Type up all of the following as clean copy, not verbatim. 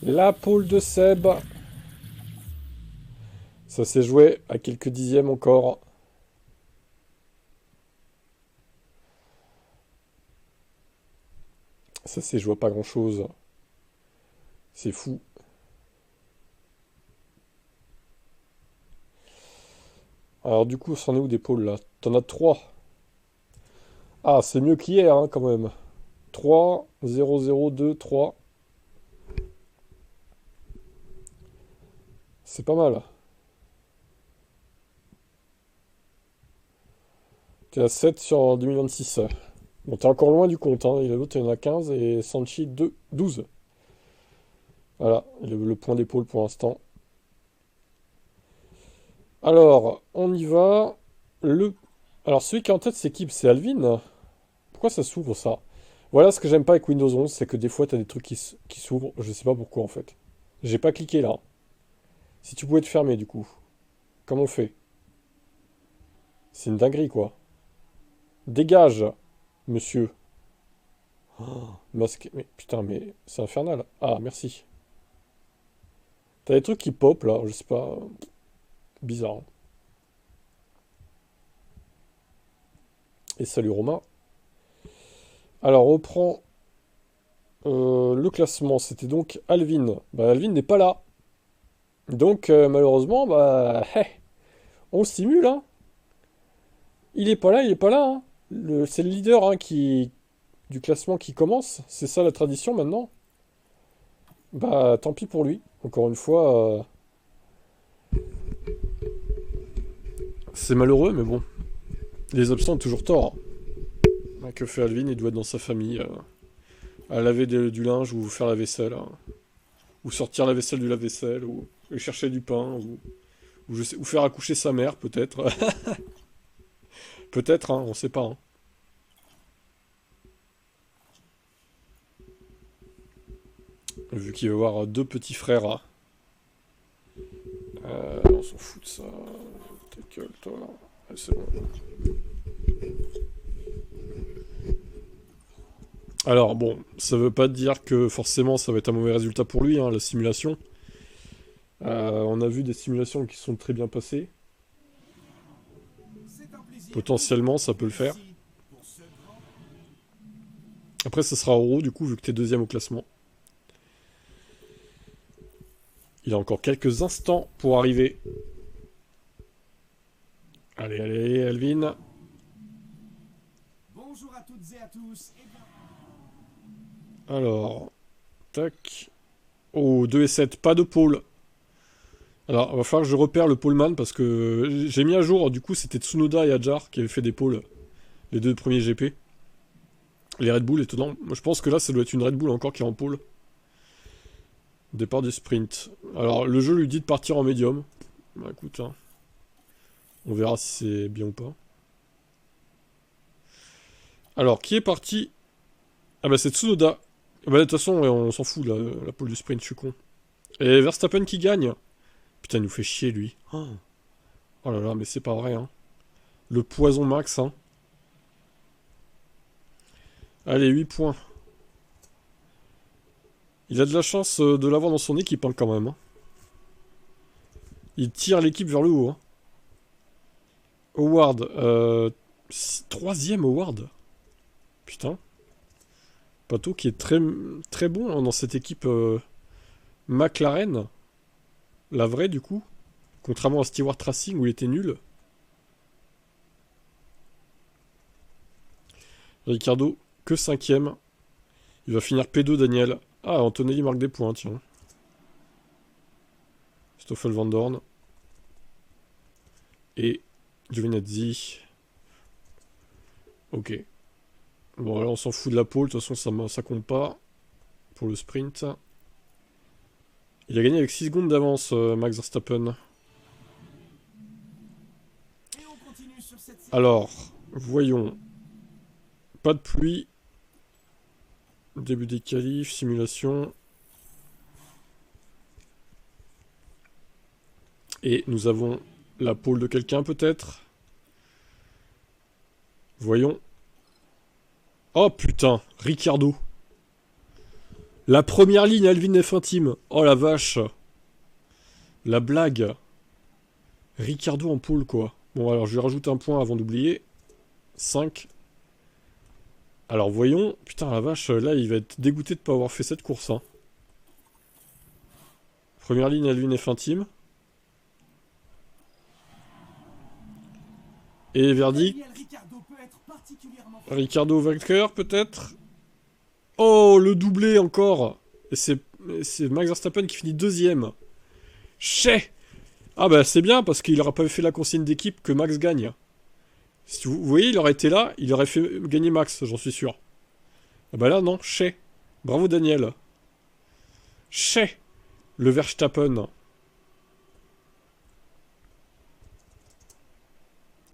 La pole de Seb. Ça s'est joué à quelques dixièmes encore. Ça s'est joué à pas grand-chose. C'est fou. Alors du coup, c'en est où des pôles là? T'en as 3. Ah, c'est mieux qu'hier hein, quand même. 3, 0, 0, 2, 3. C'est pas mal. T'es à 7 sur 2026. Bon, t'es encore loin du compte, hein. Il y a l'autre, il y en a 15 et Sanchi 2, 12. Voilà, le point d'épaule pour l'instant. Alors, on y va. Le... Alors, celui qui est en tête, c'est qui? C'est Alvin? Pourquoi ça s'ouvre, ça? Voilà ce que j'aime pas avec Windows 11, c'est que des fois, t'as des trucs qui s'ouvrent. Je sais pas pourquoi, en fait. J'ai pas cliqué, là. Si tu pouvais te fermer, du coup. Comment on fait? C'est une dinguerie, quoi. Dégage, monsieur. Masque... Mais putain, mais c'est infernal. Ah, merci. T'as des trucs qui pop, là. Je sais pas. Bizarre. Et salut, Romain. Alors, on prend le classement. C'était donc Alvin. Bah, Alvin n'est pas là. Donc, malheureusement, bah... on le simule, hein. Il est pas là, il est pas là, hein. C'est le leader hein, du classement qui commence. C'est ça la tradition maintenant. Bah tant pis pour lui. Encore une fois, c'est malheureux, mais bon. Les absents ont toujours tort. Hein. Que fait Alvin? Il doit être dans sa famille. À laver du linge ou faire la vaisselle. Hein. Ou sortir la vaisselle du lave-vaisselle. Ou chercher du pain. Ou faire accoucher sa mère, peut-être. Peut-être, hein, on sait pas. Hein. Vu qu'il va avoir deux petits frères. Hein. On s'en fout de ça. Ta gueule, toi. Ah, c'est bon. Alors bon, ça veut pas dire que forcément ça va être un mauvais résultat pour lui, hein, la simulation. On a vu des simulations qui sont très bien passées. Potentiellement, ça peut le faire. Après, ça sera Oro, du coup, vu que t'es deuxième au classement. Il a encore quelques instants pour arriver. Allez, allez, Alvin. Bonjour à toutes et à tous. Alors, tac. Oh, 2 et 7, pas de pôle. Alors, il va falloir que je repère le poleman parce que j'ai mis à jour, du coup, c'était Tsunoda et Adjar qui avaient fait des pôles, les deux premiers GP. Les Red Bull, étonnant. Moi, je pense que là, ça doit être une Red Bull encore qui est en pôle. Départ du sprint. Alors, le jeu lui dit de partir en médium. Bah, écoute, hein. On verra si c'est bien ou pas. Alors, qui est parti? Ah bah, c'est Tsunoda. Bah, de toute façon, ouais, on s'en fout, la pole du sprint, je suis con. Et Verstappen qui gagne. Putain, il nous fait chier, lui. Oh là là, mais c'est pas vrai, hein. Le poison max, hein. Allez, 8 points. Il a de la chance de l'avoir dans son équipe, hein, quand même. Hein. Il tire l'équipe vers le haut. Hein. Howard. Troisième Howard. Putain. Pato qui est très, très bon hein, dans cette équipe McLaren. La vraie, du coup. Contrairement à Stewart Racing où il était nul. Ricardo, que cinquième. Il va finir P2, Daniel. Ah, Antonelli marque des points, tiens. Stoffel Van Dorn. Et Giovinazzi. Ok. Bon, là, on s'en fout de la pole. De toute façon, ça compte pas. Pour le sprint. Il a gagné avec 6 secondes d'avance, Max Verstappen. Alors, voyons. Pas de pluie. Début des qualifs, simulation. Et nous avons la pole de quelqu'un peut-être. Voyons. Oh putain, Ricardo. La première ligne, Alvin F1 Team. Oh la vache. La blague. Ricardo en pôle, quoi. Bon, alors, je lui rajoute un point avant d'oublier. 5. Alors, voyons. Putain, la vache, là, il va être dégoûté de ne pas avoir fait cette course, hein. Première ligne, Alvin F1 Team. Et verdict. Ricardo vainqueur, peut-être. Oh, le doublé encore. Et c'est Max Verstappen qui finit deuxième. Chais. Ah bah c'est bien, parce qu'il n'aura pas fait la consigne d'équipe que Max gagne. Si vous voyez, il aurait été là, il aurait fait gagner Max, j'en suis sûr. Ah bah là, non, chais. Bravo Daniel. Chais. Le Verstappen.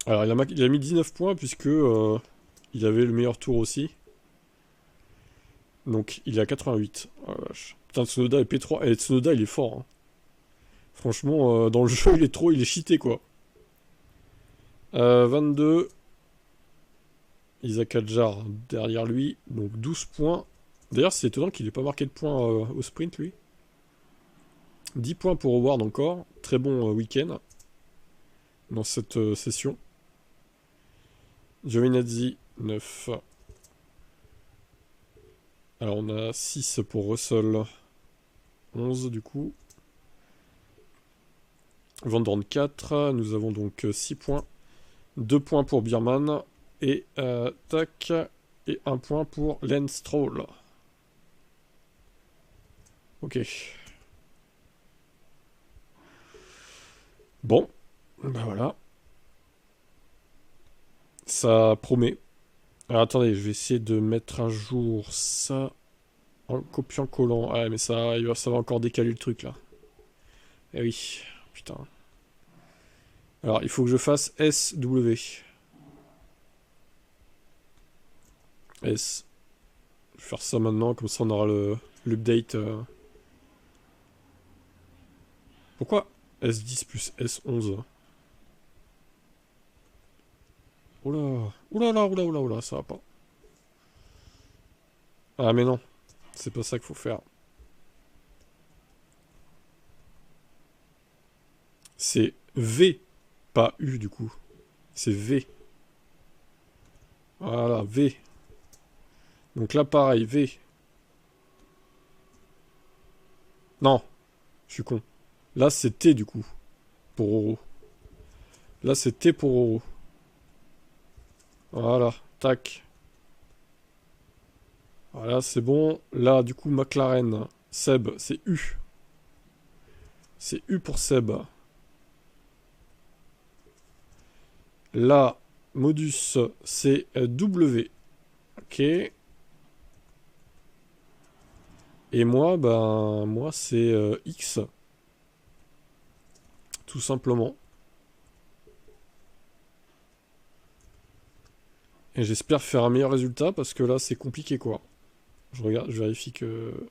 Alors, il a mis 19 points, puisque il avait le meilleur tour aussi. Donc, il est à 88. Oh la vache. Putain, Tsunoda est P3. Et Tsunoda, il est fort, hein. Franchement, dans le jeu, il est cheaté, quoi. 22. Isaac Adjar derrière lui. Donc 12 points. D'ailleurs, c'est étonnant qu'il n'ait pas marqué de points au sprint, lui. 10 points pour Howard encore. Très bon week-end dans cette session. Giovinazzi, 9. Alors, on a 6 pour Russell. 11, du coup. Van Dorn, 4. Nous avons donc 6 points. 2 points pour Bierman. Et tac. Et 1 point pour Lance Stroll. Ok. Bon. Ben voilà. Ça promet. Alors attendez, je vais essayer de mettre à jour ça en copiant-collant. Ah mais ça va encore décaler le truc là. Eh oui. Putain. Alors, il faut que je fasse SW. S. Je vais faire ça maintenant, comme ça on aura l'update. Pourquoi S10 plus S11? Oula. Oula là, oula, oula, oula, ça va pas. Ah mais non. C'est pas ça qu'il faut faire. C'est V, pas U du coup. C'est V. Voilà, V. Donc là, pareil, V. Non, je suis con. Là, c'est T du coup, pour Oro. Là, c'est T pour Oro. Voilà, tac. Voilà, c'est bon. Là, du coup, McLaren. Seb, c'est U. C'est U pour Seb. Là, Modus, c'est W. Ok. Et moi, ben, moi, c'est X. Tout simplement. Et j'espère faire un meilleur résultat, parce que là, c'est compliqué, quoi. Je regarde, je vérifie que...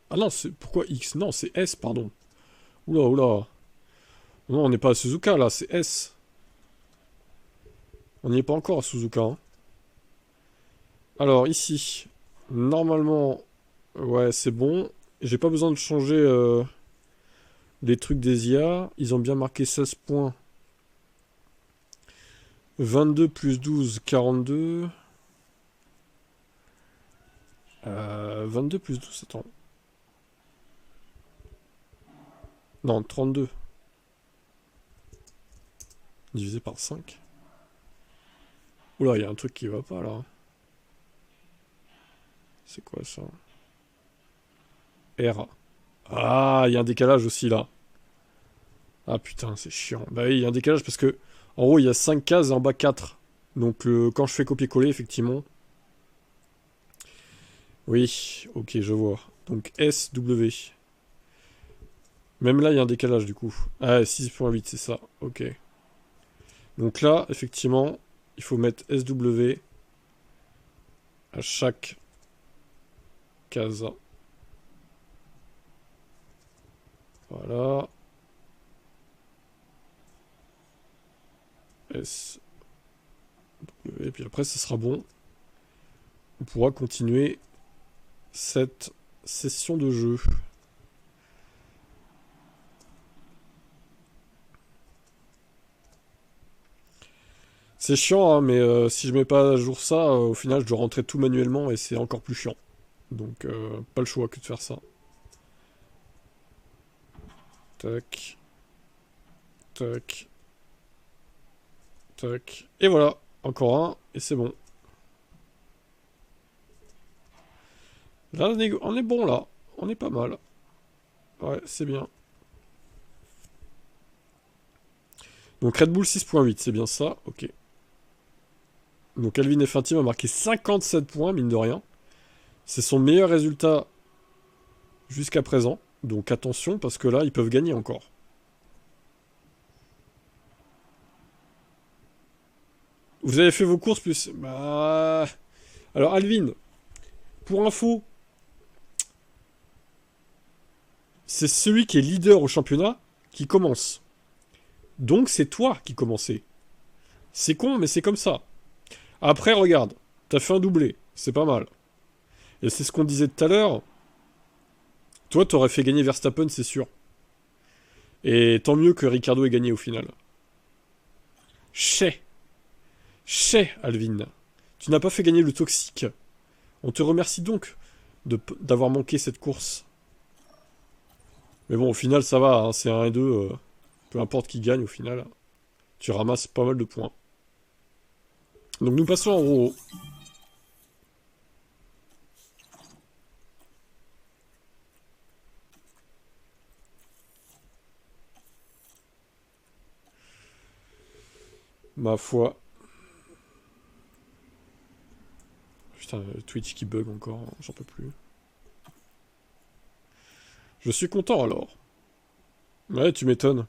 Ah non, c'est... Pourquoi X? Non, c'est S, pardon. Oula, oula. Non, on n'est pas à Suzuka, là, c'est S. On n'y est pas encore à Suzuka, hein. Alors, ici, normalement, ouais, c'est bon. J'ai pas besoin de changer les trucs des IA. Ils ont bien marqué 16 points. 22 plus 12, 42. 22 plus 12, attends. Non, 32. Divisé par 5. Oula, il y a un truc qui va pas, là. C'est quoi, ça? R. Ah, il y a un décalage aussi, là. Ah, putain, c'est chiant. Bah oui, il y a un décalage parce que, en haut, il y a 5 cases et en bas 4. Donc, quand je fais copier-coller, effectivement... Oui, ok, je vois. Donc, SW. Même là, il y a un décalage, du coup. Ah, 6.8, c'est ça. Ok. Donc là, effectivement, il faut mettre SW à chaque case. Voilà. SW. Et puis après, ce sera bon. On pourra continuer cette session de jeu. C'est chiant, hein, mais si je mets pas à jour ça, au final je dois rentrer tout manuellement et c'est encore plus chiant. Donc pas le choix que de faire ça. Tac. Tac. Tac. Et voilà, encore un, et c'est bon. Là, on est bon, là. On est pas mal. Ouais, c'est bien. Donc Red Bull 6.8, c'est bien ça, ok. Donc Alvin F1 Team a marqué 57 points, mine de rien. C'est son meilleur résultat jusqu'à présent. Donc attention, parce que là, ils peuvent gagner encore. Vous avez fait vos courses plus... Bah... Alors Alvin, pour info, c'est celui qui est leader au championnat qui commence. Donc c'est toi qui commençais. C'est con, mais c'est comme ça. Après, regarde, t'as fait un doublé, c'est pas mal. Et c'est ce qu'on disait tout à l'heure. Toi, t'aurais fait gagner Verstappen, c'est sûr. Et tant mieux que Ricardo ait gagné au final. Chais. Chais, Alvin. Tu n'as pas fait gagner le toxique. On te remercie donc d'avoir manqué cette course. Mais bon, au final, ça va, hein, c'est 1 et 2. Peu importe qui gagne, au final. Tu ramasses pas mal de points. Donc nous passons en Rojo. Ma foi. Putain, Twitch qui bug encore, j'en peux plus. Je suis content alors. Ouais, tu m'étonnes.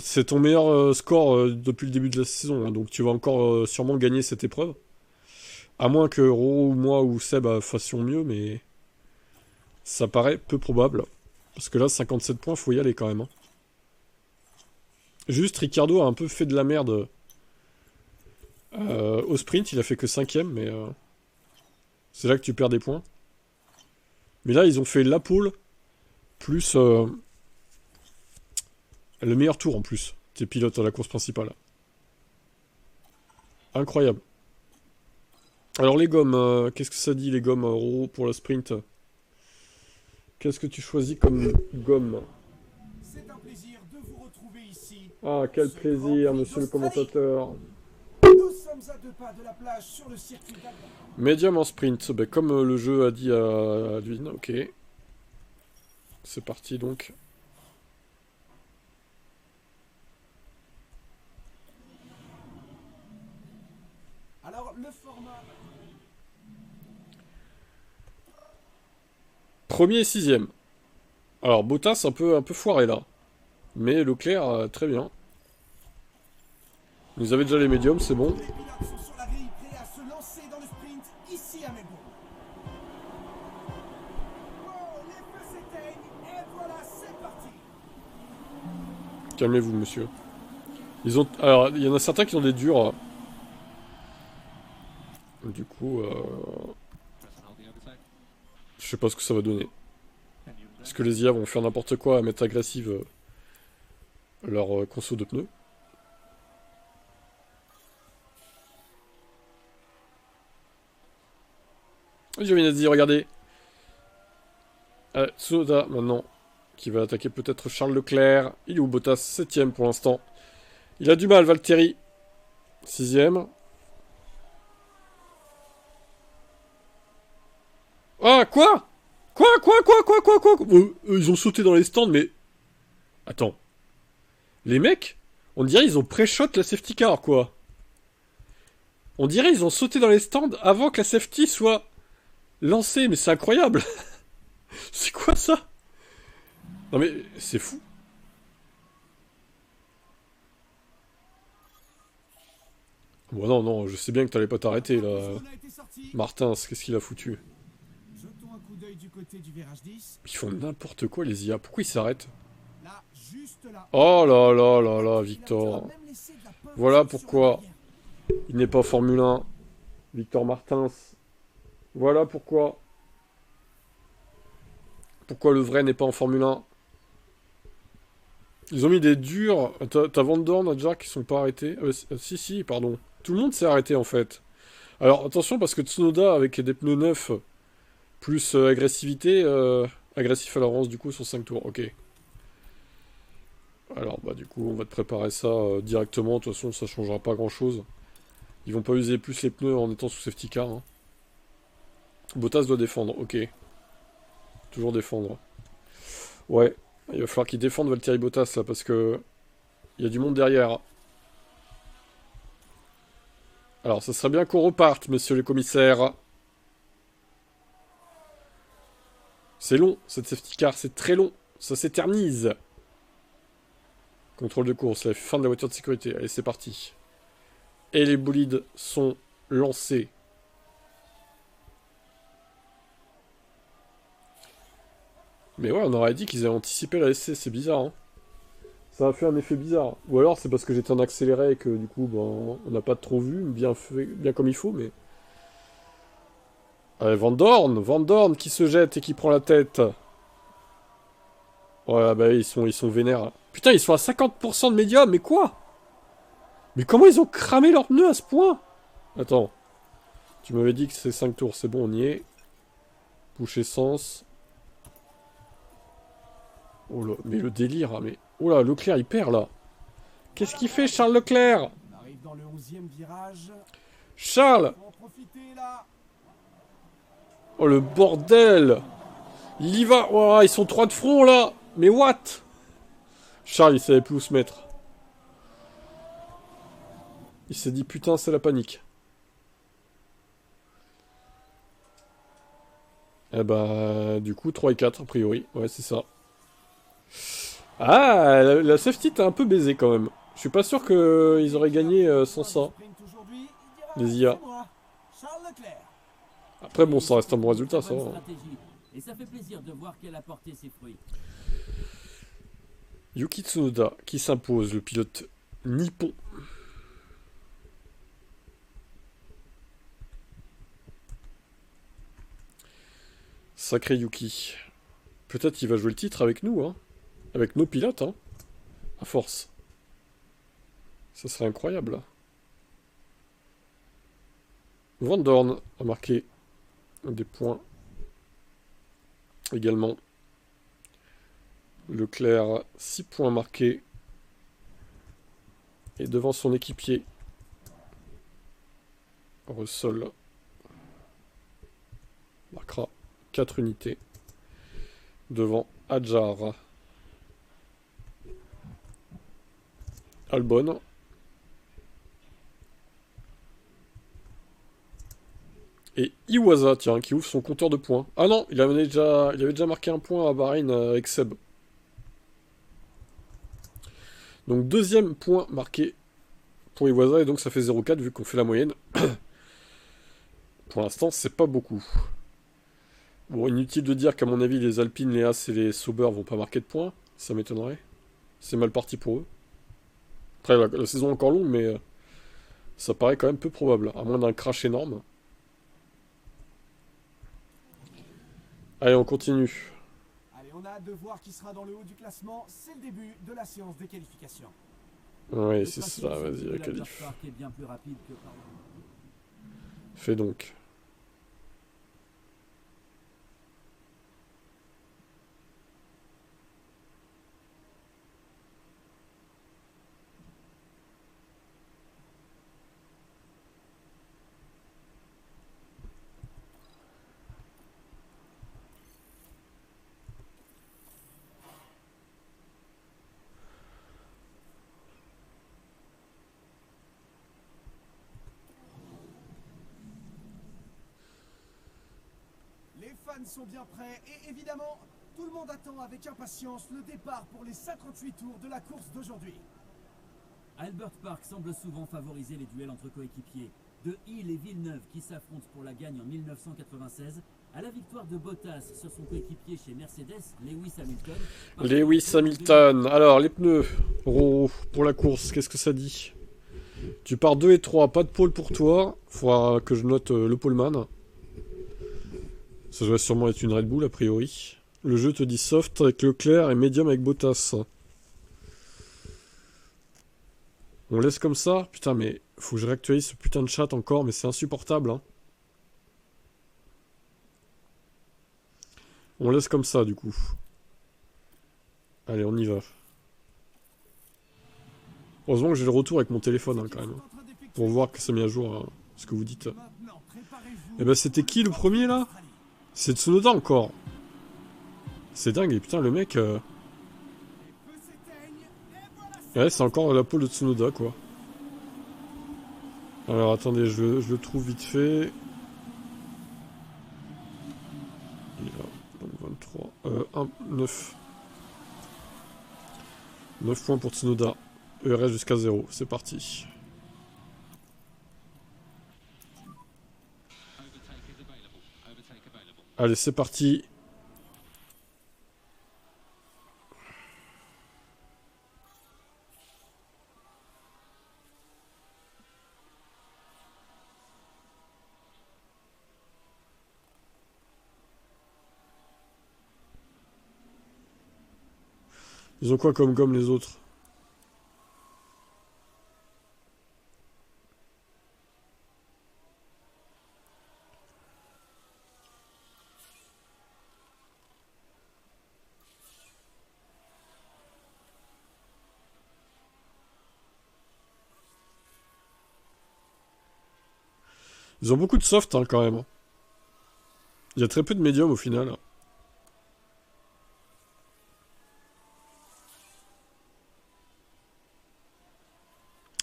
C'est ton meilleur score depuis le début de la saison, hein, donc tu vas encore sûrement gagner cette épreuve. À moins que Ro ou moi ou Seb fassions mieux, mais ça paraît peu probable. Parce que là, 57 points, faut y aller quand même. Hein. Juste, Ricardo a un peu fait de la merde au sprint, il a fait que 5ème, mais c'est là que tu perds des points. Mais là, ils ont fait la pole, plus le meilleur tour en plus. T'es pilote à la course principale. Incroyable. Alors les gommes, qu'est-ce que ça dit les gommes Roro pour le sprint? Qu'est-ce que tu choisis comme gomme? C'est un plaisir de vous retrouver ici. Ah, quel plaisir, monsieur le commentateur. Nous sommes à 2 pas de la plage sur le circuit d'Alba. Medium en sprint, ben, comme le jeu a dit à Alvin, ok. C'est parti donc. Alors le format... Premier et 6ème. Alors Bottas un peu foiré là. Mais Leclerc, très bien. Vous avez déjà les médiums, c'est bon. Les pilotes sont sur la grille, prêts à se lancer dans le sprint, ici à Melbourne. Oh, les feux s'éteignent, et voilà, c'est parti. Calmez-vous, monsieur. Ils ont... Alors, il y en a certains qui ont des durs. Du coup, je sais pas ce que ça va donner. Est-ce que les IA vont faire n'importe quoi à mettre agressive leur conso de pneus? Giovinazzi, regardez. Tsunoda maintenant, qui va attaquer peut-être Charles Leclerc. Il est où Bottas? 7ème pour l'instant. Il a du mal, Valtteri. 6ème. Ah, quoi? Quoi? Ils ont sauté dans les stands, mais... Attends. Les mecs, on dirait ils ont pré-shot la safety car, quoi. On dirait ils ont sauté dans les stands avant que la safety soit lancée, mais c'est incroyable. C'est quoi ça? Non mais, c'est fou. Bon non, non, je sais bien que t'allais pas t'arrêter, là. On a été sorti. Martin, qu'est-ce qu'il a foutu? Jetons un coup d'œil du côté du virage 10. Ils font n'importe quoi, les IA. Pourquoi ils s'arrêtent? Là, juste là. Oh là là là là, Il a Victor. même laissé de la peur Voilà sur pourquoi l'arrière. il n'est pas Formule 1. Victor Martins. Voilà pourquoi. Pourquoi le vrai n'est pas en Formule 1? Ils ont mis des durs. T'as Van Dorn, Adjar qui sont pas arrêtés. Si, pardon. Tout le monde s'est arrêté en fait. Alors attention parce que Tsunoda avec des pneus neufs plus agressivité, agressif à l'avance du coup sur 5 tours. Ok. Alors bah du coup on va te préparer ça directement. De toute façon ça changera pas grand chose. Ils vont pas user plus les pneus en étant sous safety car. Hein. Bottas doit défendre. Ok. Toujours défendre. Ouais. Il va falloir qu'il défende Valtteri Bottas là parce que il y a du monde derrière. Alors, ça serait bien qu'on reparte, messieurs les commissaires. C'est long, cette safety car, c'est très long. Ça s'éternise. Contrôle de course, la fin de la voiture de sécurité. Allez, c'est parti. Et les bolides sont lancés. Mais ouais, on aurait dit qu'ils avaient anticipé la SC, c'est bizarre, hein. Ça a fait un effet bizarre. Ou alors c'est parce que j'étais en accéléré et que du coup, ben, on n'a pas trop vu, bien fait, bien comme il faut, mais... Allez, Van Dorn qui se jette et qui prend la tête. Voilà, bah ils sont vénères. Putain, ils sont à 50% de médium, mais quoi? Mais comment ils ont cramé leurs pneus à ce point? Attends. Tu m'avais dit que c'est 5 tours, c'est bon, on y est. Push essence. Oh là, mais le délire, hein, mais... Oh là, Leclerc, il perd, là. Qu'est-ce qu'il fait, Charles Leclerc? On arrive dans le 11e virage. Charles! Faut en profiter là. Oh, le bordel! Il y va! Oh, ils sont 3 de front, là! Mais what? Charles, il savait plus où se mettre. Il s'est dit, putain, c'est la panique. Eh bah, du coup, 3 et 4, a priori. Ouais, c'est ça. Ah, la safety t'a un peu baisé, quand même. Je suis pas sûr qu'ils auraient gagné sans ça. Les IA. Après, bon, ça reste un bon résultat, ça va. Et ça fait plaisir de voir qu'elle a porté ses fruits. Yuki Tsunoda qui s'impose, le pilote nippon. Sacré Yuki. Peut-être qu'il va jouer le titre avec nous, hein. Avec nos pilotes, hein. À force. Ça serait incroyable. Van Dorn a marqué des points. Également. Leclerc, 6 points marqués. Et devant son équipier. Russell marquera 4 unités. Devant Adjar. Albon. Et Iwasa, tiens, qui ouvre son compteur de points. Ah non, il avait déjà marqué un point à Bahreïn avec Seb. Donc deuxième point marqué pour Iwasa, et donc ça fait 0,4 vu qu'on fait la moyenne. Pour l'instant, c'est pas beaucoup. Bon, inutile de dire qu'à mon avis, les Alpines, les As et les Sauber vont pas marquer de points. Ça m'étonnerait. C'est mal parti pour eux. Après, la saison est encore longue, mais ça paraît quand même peu probable. À moins d'un crash énorme. Allez, on continue. Allez, on a hâte de voir qui sera dans le haut du classement. C'est le début de la séance de qualification. Oui, c'est ça, vas-y, la qualif. Fais donc. Les fans sont bien prêts et évidemment, tout le monde attend avec impatience le départ pour les 58 tours de la course d'aujourd'hui. Albert Park semble souvent favoriser les duels entre coéquipiers. De Hill et Villeneuve qui s'affrontent pour la gagne en 1996, à la victoire de Bottas sur son coéquipier chez Mercedes, Lewis Hamilton. Lewis Hamilton. Alors, les pneus pour la course, qu'est-ce que ça dit? Tu pars 2 et 3, pas de pôle pour toi. Faudra que je note le poleman. Ça doit sûrement être une Red Bull, a priori. Le jeu te dit soft avec Leclerc et médium avec Bottas. On laisse comme ça? Putain, mais faut que je réactualise ce putain de chat encore, mais c'est insupportable, hein. On laisse comme ça, du coup. Allez, on y va. Heureusement que j'ai le retour avec mon téléphone, hein, quand même. Pour voir que ça met à jour ce que vous dites. Eh ben, c'était qui le premier, là? C'est Tsunoda, encore. C'est dingue, et putain, le mec... Ouais, c'est encore la peau de Tsunoda, quoi. Alors, attendez, je le trouve vite fait. Il est là, donc 23... 9. 9 points pour Tsunoda. ERS jusqu'à 0, c'est parti. Allez, c'est parti. Ils ont quoi comme gomme les autres? Ils ont beaucoup de soft, hein, quand même. Il y a très peu de médium au final.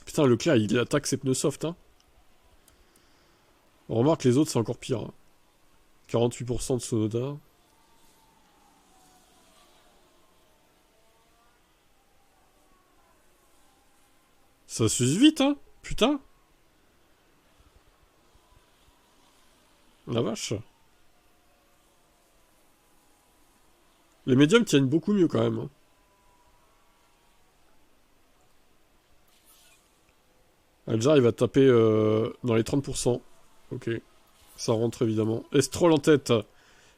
Putain, Leclerc, il attaque ses pneus soft, hein. On remarque les autres, c'est encore pire. Hein. 48% de Tsunoda. Ça s'use vite, hein. Putain. La vache. Les médiums tiennent beaucoup mieux, quand même. Hein. Aljar, il va taper dans les 30%. Ok. Ça rentre, évidemment. Et Stroll en tête.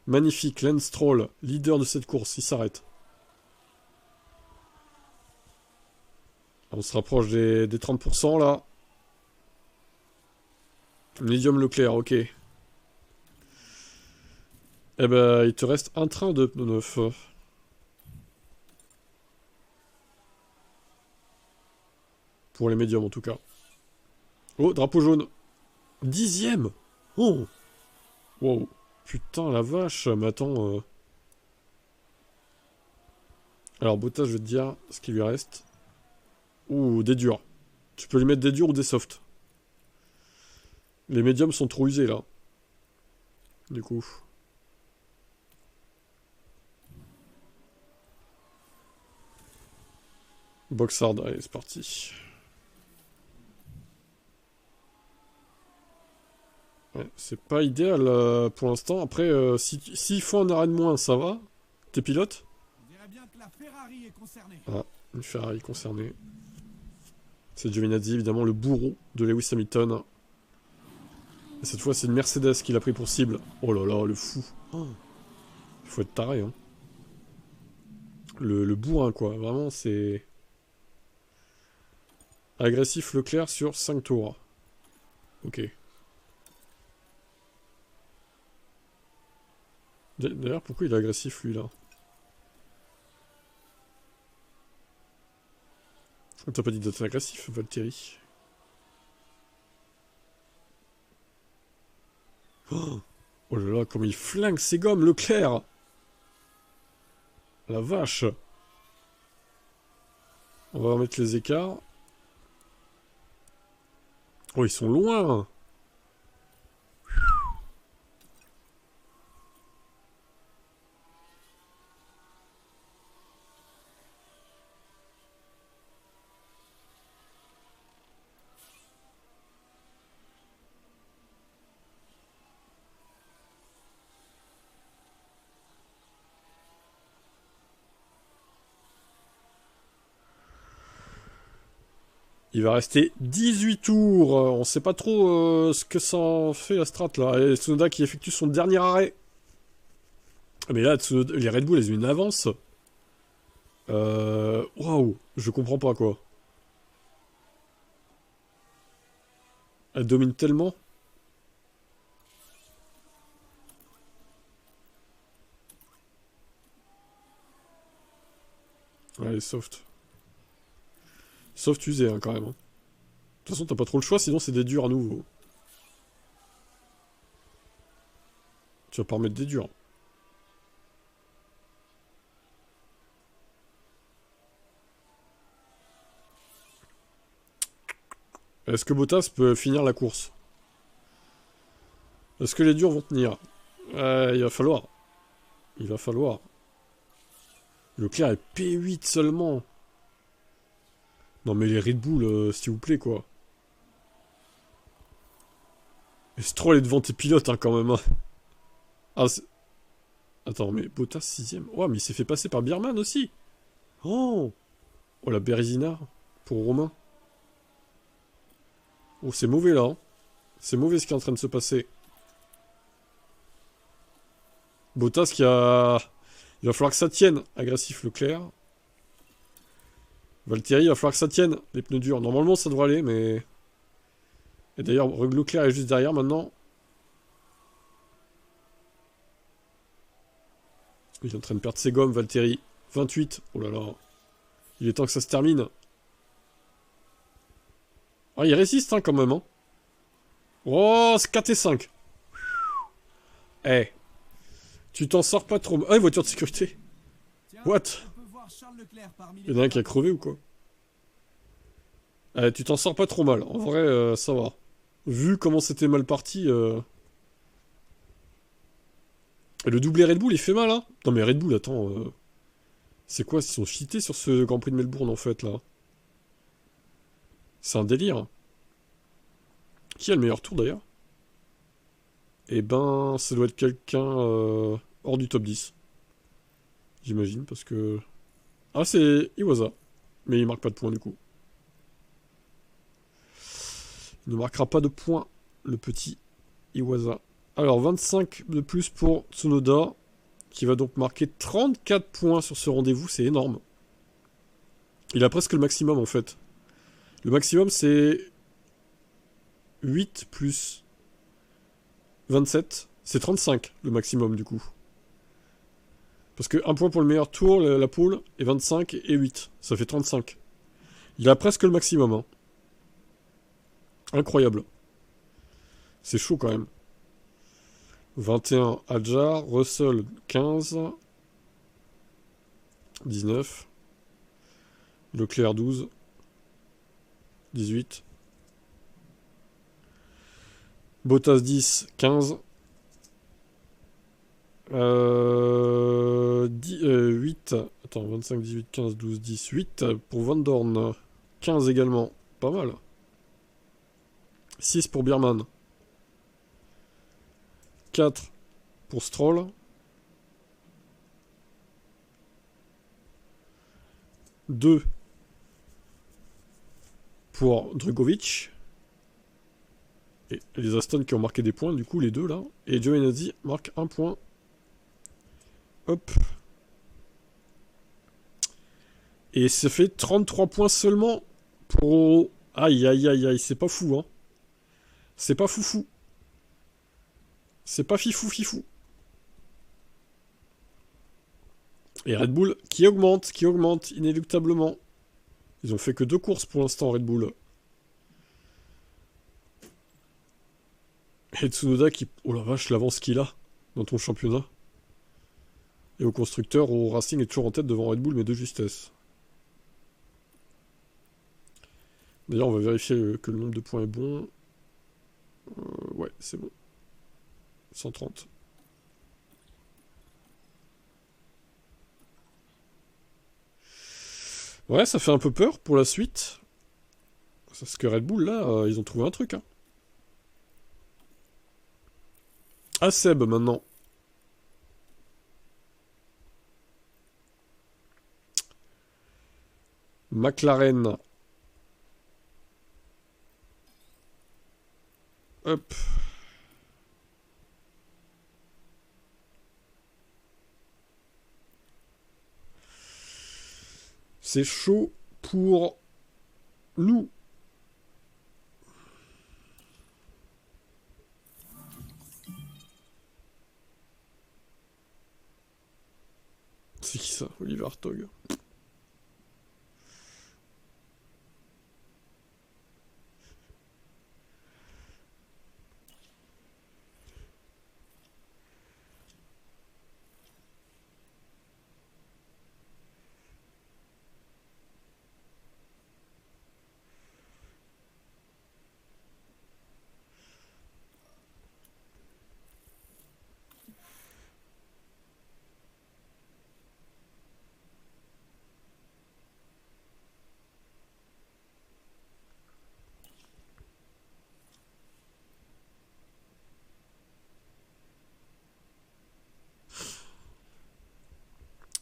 Magnifique. Lance Stroll, leader de cette course. Il s'arrête. On se rapproche des 30%, là. Medium Leclerc, ok. Eh ben, il te reste un train de pneus neufs. Pour les médiums, en tout cas. Oh, drapeau jaune. 10e. Oh. Wow. Putain, la vache. Mais attends. Alors, Bottas, je vais te dire ce qu'il lui reste. Ouh, des durs. Tu peux lui mettre des durs ou des softs. Les médiums sont trop usés, là. Du coup. Boxhard, allez, c'est parti. Ouais, c'est pas idéal pour l'instant. Après, s'il faut un arrêt de moins, ça va. T'es pilote? On dirait bien que la Ferrari est concernée. Ah, une Ferrari concernée. C'est Giovinazzi, évidemment, le bourreau de Lewis Hamilton. Et cette fois, c'est une Mercedes qu'il a pris pour cible. Oh là là, le fou. Oh. Il faut être taré, hein. Le bourrin, quoi. Vraiment, c'est... Agressif Leclerc sur 5 tours. Ok. D'ailleurs, pourquoi il est agressif, lui, là? T'as pas dit d'être agressif, Valtteri. Oh, oh là là, comme il flingue ses gommes, Leclerc! La vache! On va remettre les écarts. Oh, ils sont loin! Il va rester 18 tours. On sait pas trop ce que ça en fait la strat là. Et Tsunoda qui effectue son dernier arrêt. Mais là, les Red Bull, elles ont une avance. Waouh, je comprends pas quoi. Elles dominent tellement. Ouais, soft. Soft usé, hein, quand même. Hein. De toute façon, t'as pas trop le choix, sinon c'est des durs à nouveau. Tu vas pas remettre des durs. Est-ce que Bottas peut finir la course? Est-ce que les durs vont tenir? Il va falloir. Il va falloir. Leclerc est P8 seulement. Non mais les Red Bull, s'il vous plaît, quoi. Et Stroll est devant tes pilotes, hein, quand même. Hein. Ah, attends, mais Bottas 6ème. Oh, mais il s'est fait passer par Bierman aussi. Oh, oh la Bérésina pour Romain. Oh, c'est mauvais, là. Hein. C'est mauvais ce qui est en train de se passer. Bottas qui a... Il va falloir que ça tienne. Agressif Leclerc. Valtteri, il va falloir que ça tienne. Les pneus durs. Normalement, ça devrait aller, mais... Et d'ailleurs, Leclerc est juste derrière maintenant. Il est en train de perdre ses gommes, Valtteri. 28. Oh là là. Il est temps que ça se termine. Ah, il résiste, hein, quand même. Hein. Oh, c'est 4 et 5. Eh. Tu t'en sors pas trop... Ah, une voiture de sécurité. Tiens, What? on peut voir Charles Leclerc parmi Il y en a un qui a crevé ou quoi? Tu t'en sors pas trop mal. En vrai, ça va. Vu comment c'était mal parti... Et le doublé Red Bull, il fait mal, hein? Non mais Red Bull, attends... C'est quoi? Ils sont cheatés sur ce Grand Prix de Melbourne, en fait, là. C'est un délire. Qui a le meilleur tour, d'ailleurs? Eh ben, ça doit être quelqu'un hors du top 10. J'imagine, parce que... Ah, c'est Iwasa. Mais il marque pas de points, du coup. Il ne marquera pas de points, le petit Iwasa. Alors, 25 de plus pour Tsunoda, qui va donc marquer 34 points sur ce rendez-vous. C'est énorme. Il a presque le maximum, en fait. Le maximum, c'est 8 plus 27. C'est 35, le maximum, du coup. Parce que 1 point pour le meilleur tour, la pole, et 25 et 8. Ça fait 35. Il a presque le maximum. Hein. Incroyable. C'est chaud, quand même. 21, Adjar. Russell, 15. 19. Leclerc, 12. 18. Bottas 10, 15. 8. Attends, 25, 18, 15, 12, 10, 8 pour Van Dorn. 15 également. Pas mal. 6 pour Bierman. 4 pour Stroll. 2 pour Drugovic. Et les Aston qui ont marqué des points, du coup, les deux là. Et Giovinazzi marque 1 point. Hop. Et ça fait 33 points seulement pour... Aïe, aïe, aïe, aïe, c'est pas fou, hein. C'est pas foufou. C'est pas fifou, fifou. Et Red Bull qui augmente inéluctablement. Ils ont fait que 2 courses pour l'instant, Red Bull. Et Tsunoda qui... Oh la vache, l'avance qu'il a dans ton championnat. Et au constructeur, au Racing est toujours en tête devant Red Bull, mais de justesse. D'ailleurs, on va vérifier que le nombre de points est bon. Ouais, c'est bon. 130. Ouais, ça fait un peu peur pour la suite. Parce que Red Bull, là, ils ont trouvé un truc. Hein. Ah, Seb, maintenant. McLaren. Hop. c'est chaud pour nous. C'est qui ça, Oliver Hartog?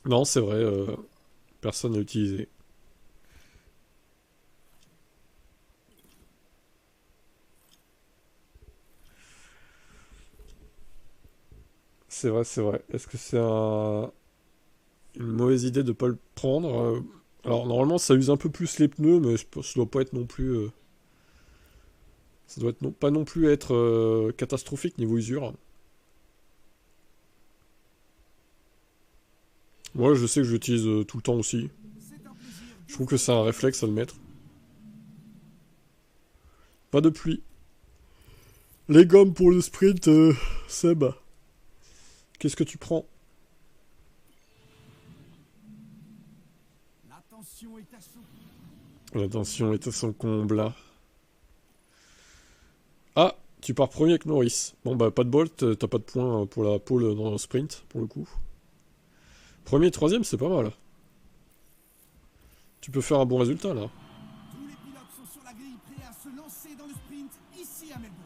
Non, c'est vrai, personne n'a utilisé. C'est vrai, c'est vrai. Est-ce que c'est une mauvaise idée de pas le prendre? Alors, normalement, ça use un peu plus les pneus, mais ça doit pas être non plus... ça doit être pas non plus être catastrophique niveau usure. Moi, je sais que j'utilise tout le temps aussi. Je trouve que c'est un réflexe à le mettre. Pas de pluie. Les gommes pour le sprint, Seb. Qu'est-ce que tu prends? L'attention est à son... L'attention est à son comble. Ah, tu pars premier avec Norris. Bon bah pas de bol, t'as pas de points pour la pole dans le sprint, pour le coup. Premier et troisième, c'est pas mal. Tu peux faire un bon résultat là. Tous les pilotes sont sur la grille, prêts à se lancer dans le sprint, ici à Melbourne.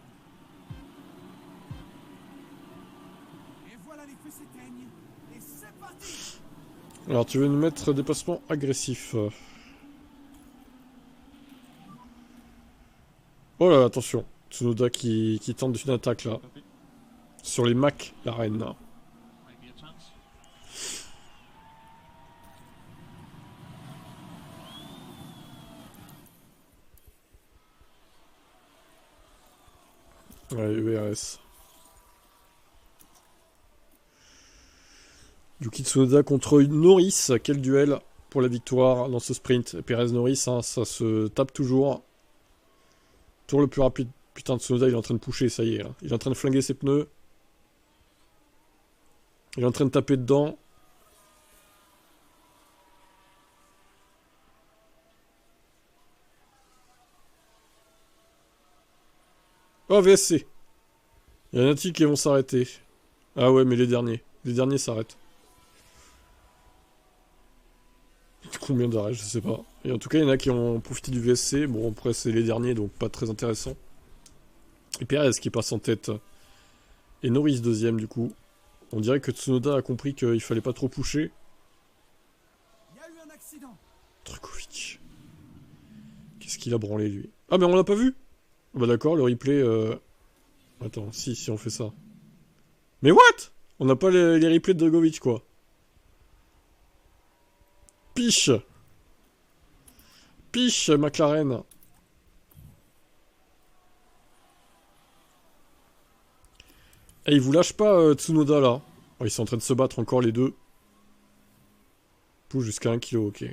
Et voilà, les feux s'éteignent. Et c'est parti! Alors tu veux nous mettre dépassement agressif. Oh là, attention. Tsunoda qui tente une attaque là. Sur les Mac, la reine. Ouais, ERS. Yuki Tsunoda contre Norris. Quel duel pour la victoire dans ce sprint. Et Perez-Norris, hein, ça se tape toujours. Tour le plus rapide. Putain, Tsunoda, il est en train de pusher, ça y est. Hein. Il est en train de flinguer ses pneus. Il est en train de taper dedans. Oh, VSC. Il y en a-t-il qui vont s'arrêter? Ah ouais, mais les derniers. Les derniers s'arrêtent. Combien d'arrêts, je sais pas. Et en tout cas, il y en a qui ont profité du VSC. Bon, après, c'est les derniers, donc pas très intéressant. Et Perez qui passe en tête. Et Norris deuxième, du coup. On dirait que Tsunoda a compris qu'il fallait pas trop pusher. Il y a eu un accident. Trukovic. Qu'est-ce qu'il a branlé, lui? Ah, mais on l'a pas vu? Bah d'accord, le replay... Attends, si on fait ça. Mais what? On n'a pas les replays de Dragovic, quoi. Piche. Piche, McLaren. Et il vous lâche pas, Tsunoda, là. Oh, ils sont en train de se battre encore, les deux. Pousse jusqu'à 1 kg, ok.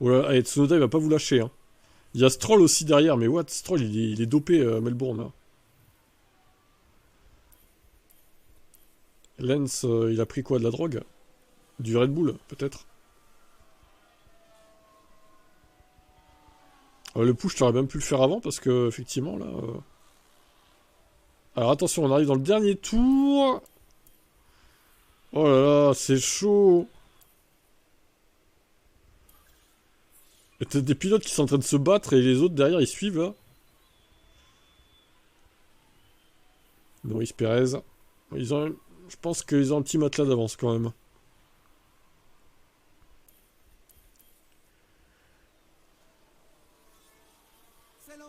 Voilà, allez, Tsunoda, il va pas vous lâcher, hein. Il y a Stroll aussi derrière, mais what? Stroll, il est dopé, Melbourne, là. Lens, il a pris quoi? De la drogue? Du Red Bull, peut-être? Le push, t'aurais même pu le faire avant, parce que, effectivement, là... Alors, attention, on arrive dans le dernier tour. Oh là là, c'est chaud. Et t'as des pilotes qui sont en train de se battre, et les autres, derrière, ils suivent, là. Norris, Perez. Je pense qu'ils ont un petit matelas d'avance, quand même.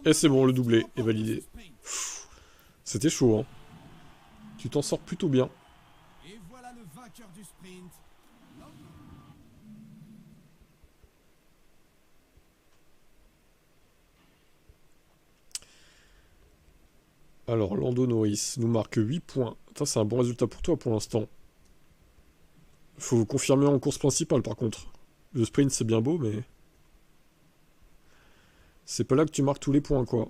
Et c'est bon, le doublé est validé. C'était chaud, hein. Tu t'en sors plutôt bien. Et voilà le vainqueur du sprint. Alors, Lando Norris nous marque 8 points. Ça, c'est un bon résultat pour toi pour l'instant. Faut confirmer en course principale, par contre. Le sprint, c'est bien beau, mais... c'est pas là que tu marques tous les points, quoi.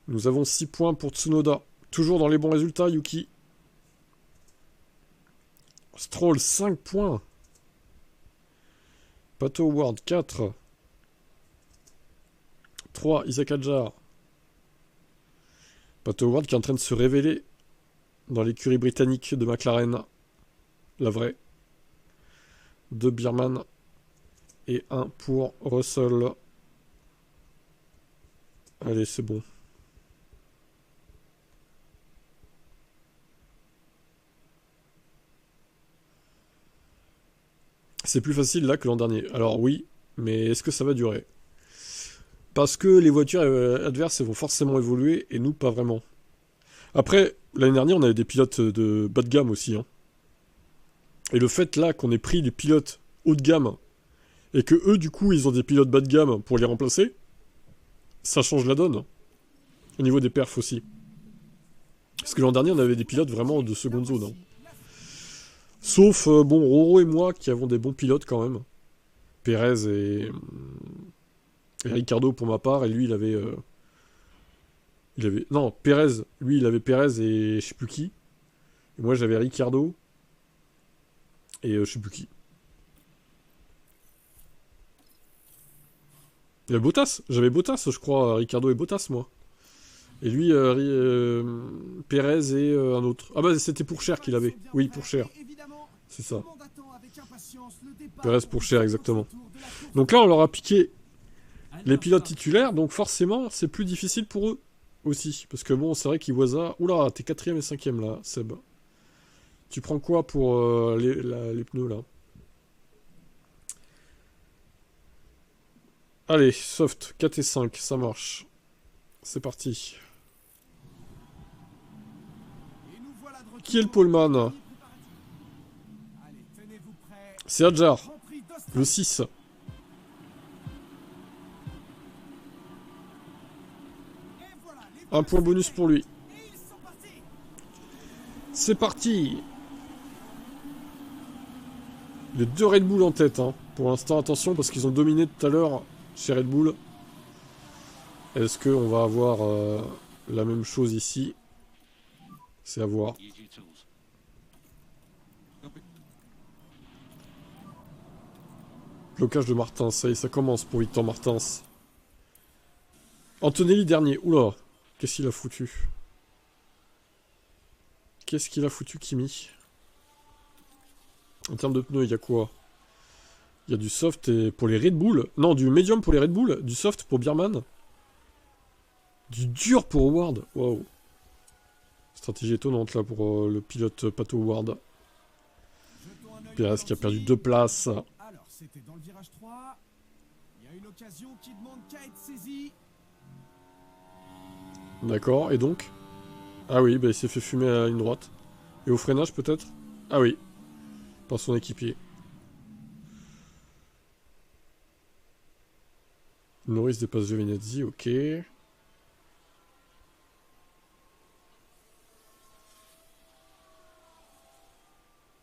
Nous avons 6 points pour Tsunoda. Toujours dans les bons résultats, Yuki. Stroll, 5 points. Pato Howard, 4. 3, Isaac Hadjar. Pato Howard qui est en train de se révéler dans l'écurie britannique de McLaren. La vraie. 2 Bierman. Et 1 pour Russell. Allez, c'est bon. C'est plus facile là que l'an dernier. Alors oui, mais est-ce que ça va durer? Parce que les voitures adverses elles vont forcément évoluer et nous pas vraiment. Après, l'année dernière on avait des pilotes de bas de gamme aussi. Hein. Et le fait là qu'on ait pris des pilotes haut de gamme et que eux du coup ils ont des pilotes bas de gamme pour les remplacer, ça change la donne. Au niveau des perfs aussi. Parce que l'an dernier on avait des pilotes vraiment de seconde zone. Hein. Sauf, bon, Roro et moi qui avons des bons pilotes quand même. Pérez et Ricardo pour ma part, et lui il avait... non, Pérez, lui il avait Pérez et je sais plus qui. Et moi j'avais Ricardo et je sais plus qui. Il y a Bottas, j'avais Bottas je crois, Ricardo et Bottas moi. Et lui, Pérez et un autre. Ah bah c'était pour Cher qu'il avait. Oui, pour Cher. C'est ça. Pérez pour Cher, exactement. Donc là, on leur a piqué les pilotes titulaires, donc forcément, c'est plus difficile pour eux aussi. Parce que bon, c'est vrai qu'Iwasa... Oula, t'es 4ème et 5ème là, Seb. Tu prends quoi pour les pneus là? Allez, soft, 4 et 5, ça marche. C'est parti. Qui est le poleman? C'est Hadjar, le 6. Un point bonus pour lui. C'est parti. Les 2 Red Bull en tête. Hein. Pour l'instant, attention, parce qu'ils ont dominé tout à l'heure chez Red Bull. Est-ce qu'on va avoir la même chose ici? C'est à voir. Blocage de Martins, ça y est, ça commence pour Victor Martins. Antonelli dernier, oula, qu'est-ce qu'il a foutu? Qu'est-ce qu'il a foutu, Kimi? En termes de pneus, il y a quoi? Il y a du soft et pour les Red Bull. Non, du medium pour les Red Bull, du soft pour Bierman. Du dur pour Howard, waouh. Stratégie étonnante là pour le pilote Pato Howard. Pérez qui a perdu 2 places. C'était dans le virage 3. Il y a une occasion qui demande qu'à être saisie. D'accord, et donc? Ah oui, bah il s'est fait fumer à la ligne droite. Et au freinage peut-être? Ah oui. Par son équipier. Norris dépasse Giovinazzi, ok.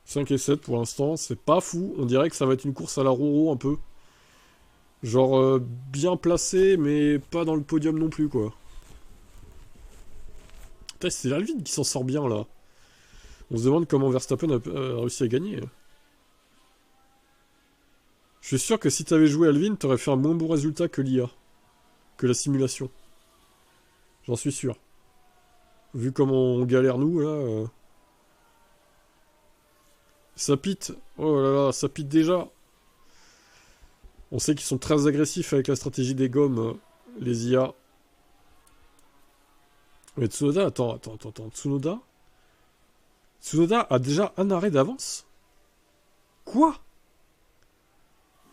5 et 7 pour l'instant, c'est pas fou. On dirait que ça va être une course à la Roro un peu. Genre bien placé, mais pas dans le podium non plus, quoi. Putain, c'est l'Alvin qui s'en sort bien, là. On se demande comment Verstappen a réussi à gagner. Je suis sûr que si t'avais joué Alvin, t'aurais fait un moins bon résultat que l'IA. Que la simulation. J'en suis sûr. Vu comment on galère nous, là... Ça pite. Oh là là, ça pite déjà. On sait qu'ils sont très agressifs avec la stratégie des gommes, les IA. Mais Tsunoda, attends. Tsunoda a déjà un arrêt d'avance? Quoi?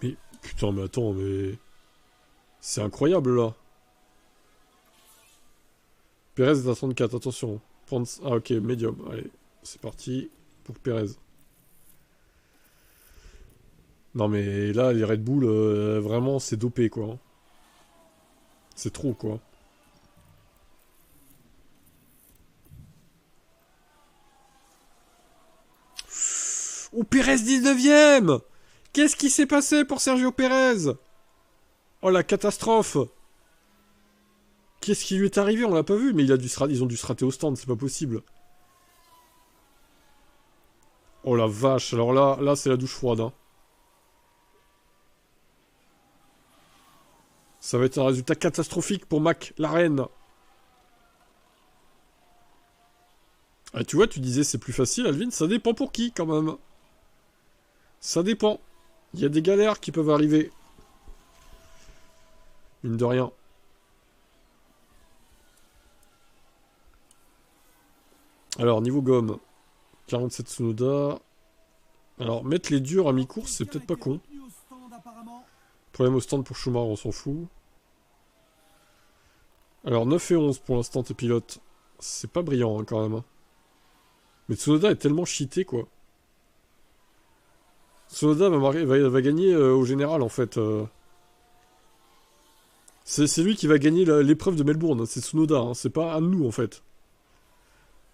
Mais, putain, mais attends, mais... C'est incroyable, là. Pérez est à 34, attention. Ah, ok, médium. Allez, c'est parti pour Pérez. Non mais là, les Red Bull, vraiment, c'est dopé, quoi. C'est trop, quoi. Oh, Pérez 19ème! Qu'est-ce qui s'est passé pour Sergio Pérez? Oh, la catastrophe! Qu'est-ce qui lui est arrivé? On l'a pas vu, mais ils ont dû se rater au stand, c'est pas possible. Oh la vache, alors là c'est la douche froide. Hein. Ça va être un résultat catastrophique pour McLaren. Ah, tu vois, tu disais c'est plus facile, Alvin, ça dépend pour qui quand même. Ça dépend. Il y a des galères qui peuvent arriver. Mine de rien. Alors, niveau gomme. 47 Tsunoda. Alors, mettre les durs à mi-course, c'est peut-être pas con. Problème au stand pour Schumacher, on s'en fout. Alors, 9 et 11 pour l'instant, tes pilotes. C'est pas brillant, hein, quand même. Hein. Mais Tsunoda est tellement cheaté, quoi. Tsunoda va gagner au général, en fait. C'est lui qui va gagner l'épreuve de Melbourne. C'est Tsunoda, hein. C'est pas un de nous, en fait.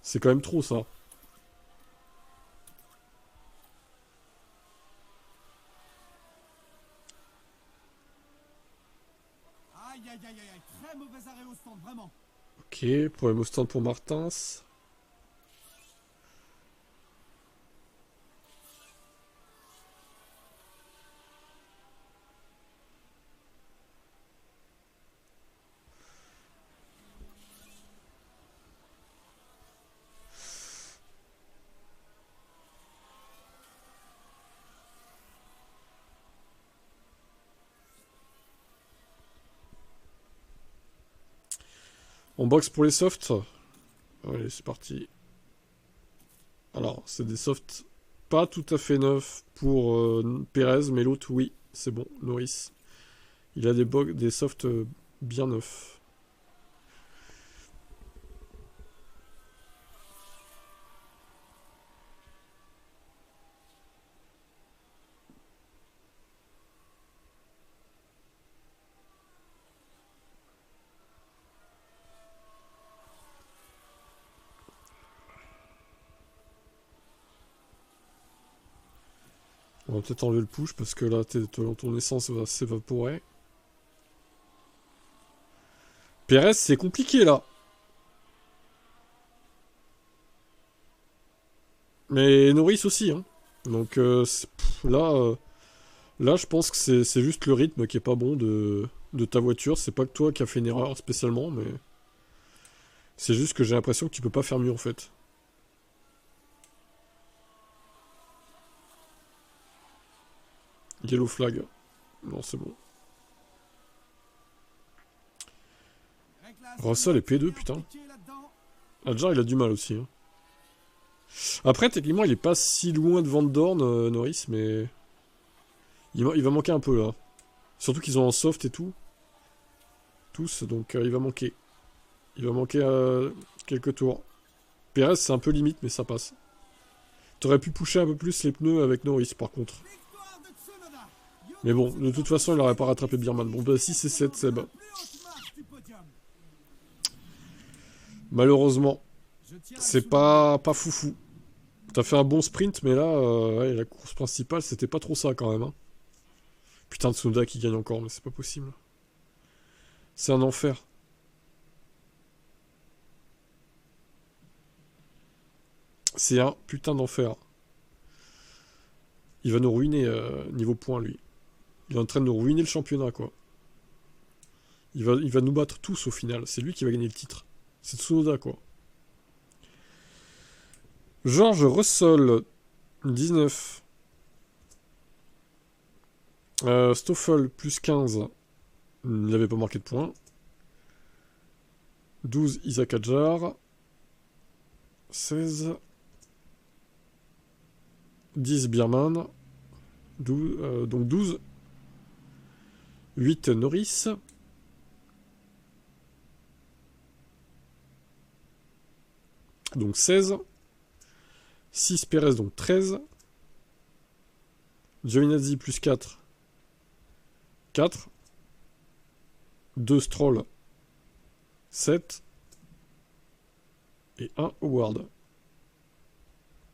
C'est quand même trop, ça. Aïe, aïe, aïe, aïe, très mauvais arrêt au stand, vraiment. Ok, problème au stand pour Martins. On boxe pour les softs. Allez, c'est parti. Alors, c'est des softs pas tout à fait neufs pour Pérez, mais l'autre, oui, c'est bon, Norris. Il a des softs bien neufs. On va peut-être enlever le push parce que là, ton essence va s'évaporer. Pérez, c'est compliqué là. Mais Norris aussi. Hein. Donc là, je pense que c'est juste le rythme qui est pas bon de ta voiture. C'est pas que toi qui as fait une erreur spécialement, mais c'est juste que j'ai l'impression que tu peux pas faire mieux en fait. Yellow flag. Non, c'est bon. Russell est P2, putain. Adjar, il a du mal aussi. Hein. Après, techniquement, il est pas si loin de Van Dorn, Norris, mais... Il va manquer un peu, là. Surtout qu'ils ont en soft et tout. Tous, donc il va manquer. Il va manquer quelques tours. Pérez, c'est un peu limite, mais ça passe. T'aurais pu pusher un peu plus les pneus avec Norris, par contre. Mais bon, de toute façon, il n'aurait pas rattrapé Birman. Bon, bah 6 et 7, Seb. Malheureusement, c'est pas foufou. T'as fait un bon sprint, mais là, ouais, la course principale, c'était pas trop ça, quand même. Hein. Putain, Tsunoda qui gagne encore, mais c'est pas possible. C'est un enfer. C'est un putain d'enfer. Il va nous ruiner niveau points, lui. Il est en train de nous ruiner le championnat, quoi. Il va nous battre tous, au final. C'est lui qui va gagner le titre. C'est Tsunoda, quoi. George Russell, 19. Stoffel, plus 15. Il n'avait pas marqué de points. 12, Isaac Adjar. 16. 10, Birman. 12, donc 12. 8, Norris. Donc 16. 6, Pérez, donc 13. Giovinazzi, plus 4. 4. 2, Stroll, 7. Et 1 Howard.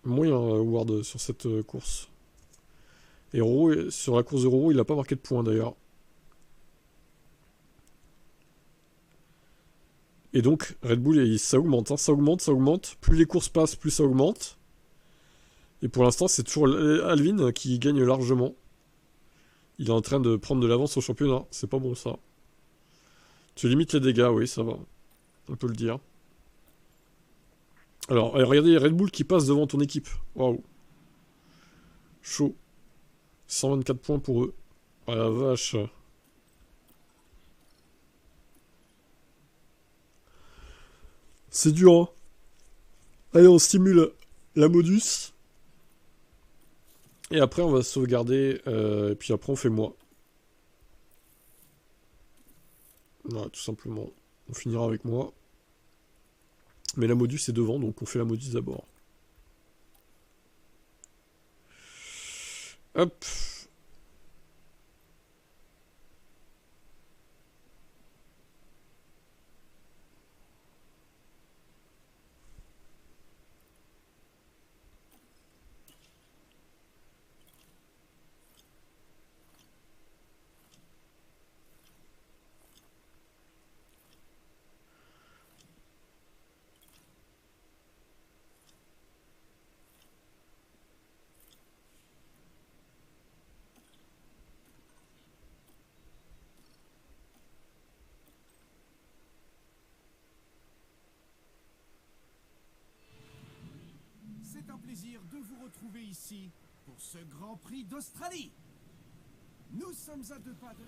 Moyen Howard sur cette course. Et Roro, sur la course de Roro, il n'a pas marqué de points d'ailleurs. Et donc, Red Bull, ça augmente, hein, ça augmente, ça augmente. Plus les courses passent, plus ça augmente. Et pour l'instant, c'est toujours Alvin qui gagne largement. Il est en train de prendre de l'avance au championnat. C'est pas bon, ça. Tu limites les dégâts, oui, ça va. On peut le dire. Alors, regardez Red Bull qui passe devant ton équipe. Waouh. Chaud. 124 points pour eux. Ah la vache. C'est dur, hein. Allez, on stimule la modus. Et après, on va sauvegarder. Et puis après, on fait moi. Voilà, tout simplement. On finira avec moi. Mais la modus est devant, donc on fait la modus d'abord. Hop. C'est un plaisir de vous retrouver ici pour ce Grand Prix d'Australie. Nous sommes à 2 pas de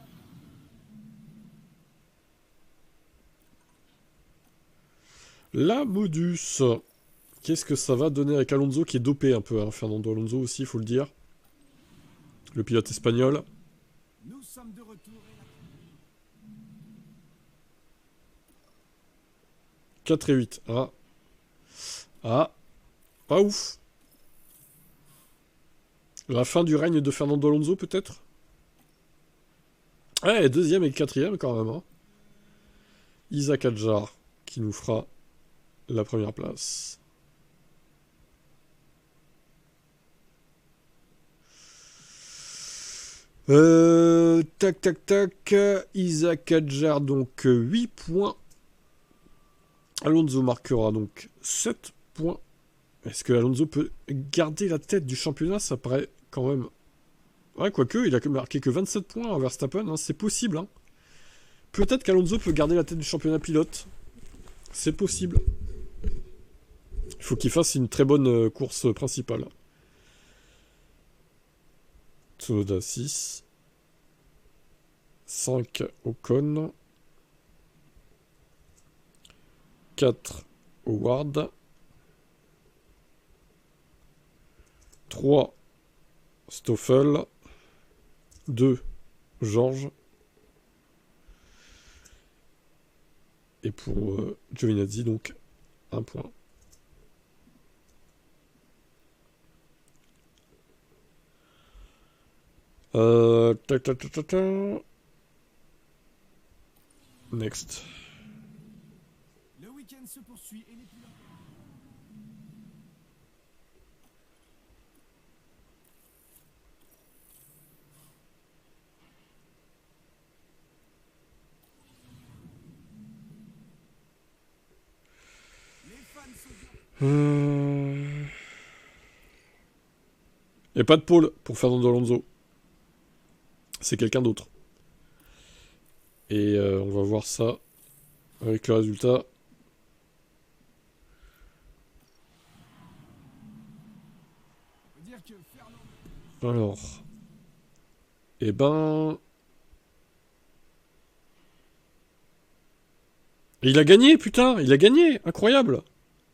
la... La modus. Qu'est-ce que ça va donner avec Alonso qui est dopé un peu, hein. Fernando Alonso aussi, il faut le dire. Le pilote espagnol. Nous sommes de retour et la... 4 et 8. Ah. Ah. Pas ouf. La fin du règne de Fernando Alonso, peut-être? Ouais, deuxième et quatrième quand même, hein. Isaac Adjar qui nous fera la première place. Tac, tac, tac. Isaac Adjar, donc 8 points. Alonso marquera donc 7 points. Est-ce que Alonso peut garder la tête du championnat? Ça paraît quand même... Ouais, quoique, il a marqué que 27 points à Verstappen, hein. C'est possible, hein. Peut-être qu'Alonso peut garder la tête du championnat pilote. C'est possible. Il faut qu'il fasse une très bonne course principale. Tsunoda 6. 5 Ocon. 4 Howard. 3 Stoffel. 2 Georges. Et pour Giovinazzi, donc 1 point. Tac, tac, tac, tac, tac. Next. Le week-end se poursuit et les pilotes... Les fans sont... Il n'y a pas de pôle pour Fernando Alonso. C'est quelqu'un d'autre. Et on va voir ça avec le résultat. On peut dire que Fernando... Alors. Eh ben... Il a gagné, putain! Il a gagné! Incroyable!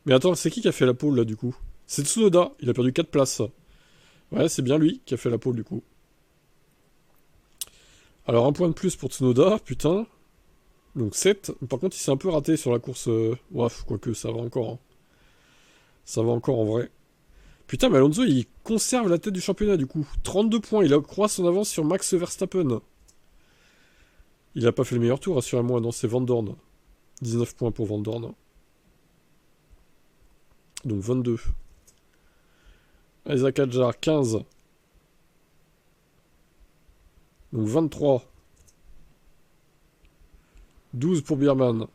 Mais attends, c'est qui a fait la pole, là, du coup? C'est Tsunoda. Il a perdu 4 places. Ouais, c'est bien lui qui a fait la pole, du coup. Alors, un point de plus pour Tsunoda, putain. Donc 7. Par contre, il s'est un peu raté sur la course... Bref, quoique, ça va encore. Hein. Ça va encore, en vrai. Putain, mais Alonso, il conserve la tête du championnat, du coup. 32 points. Il accroît son avance sur Max Verstappen. Il a pas fait le meilleur tour, rassurez-moi, non, c'est Van Dorn. 19 points pour Van Dorn. Donc 22. Isaac Adjar, 15. Donc 23. 12 pour Bierman.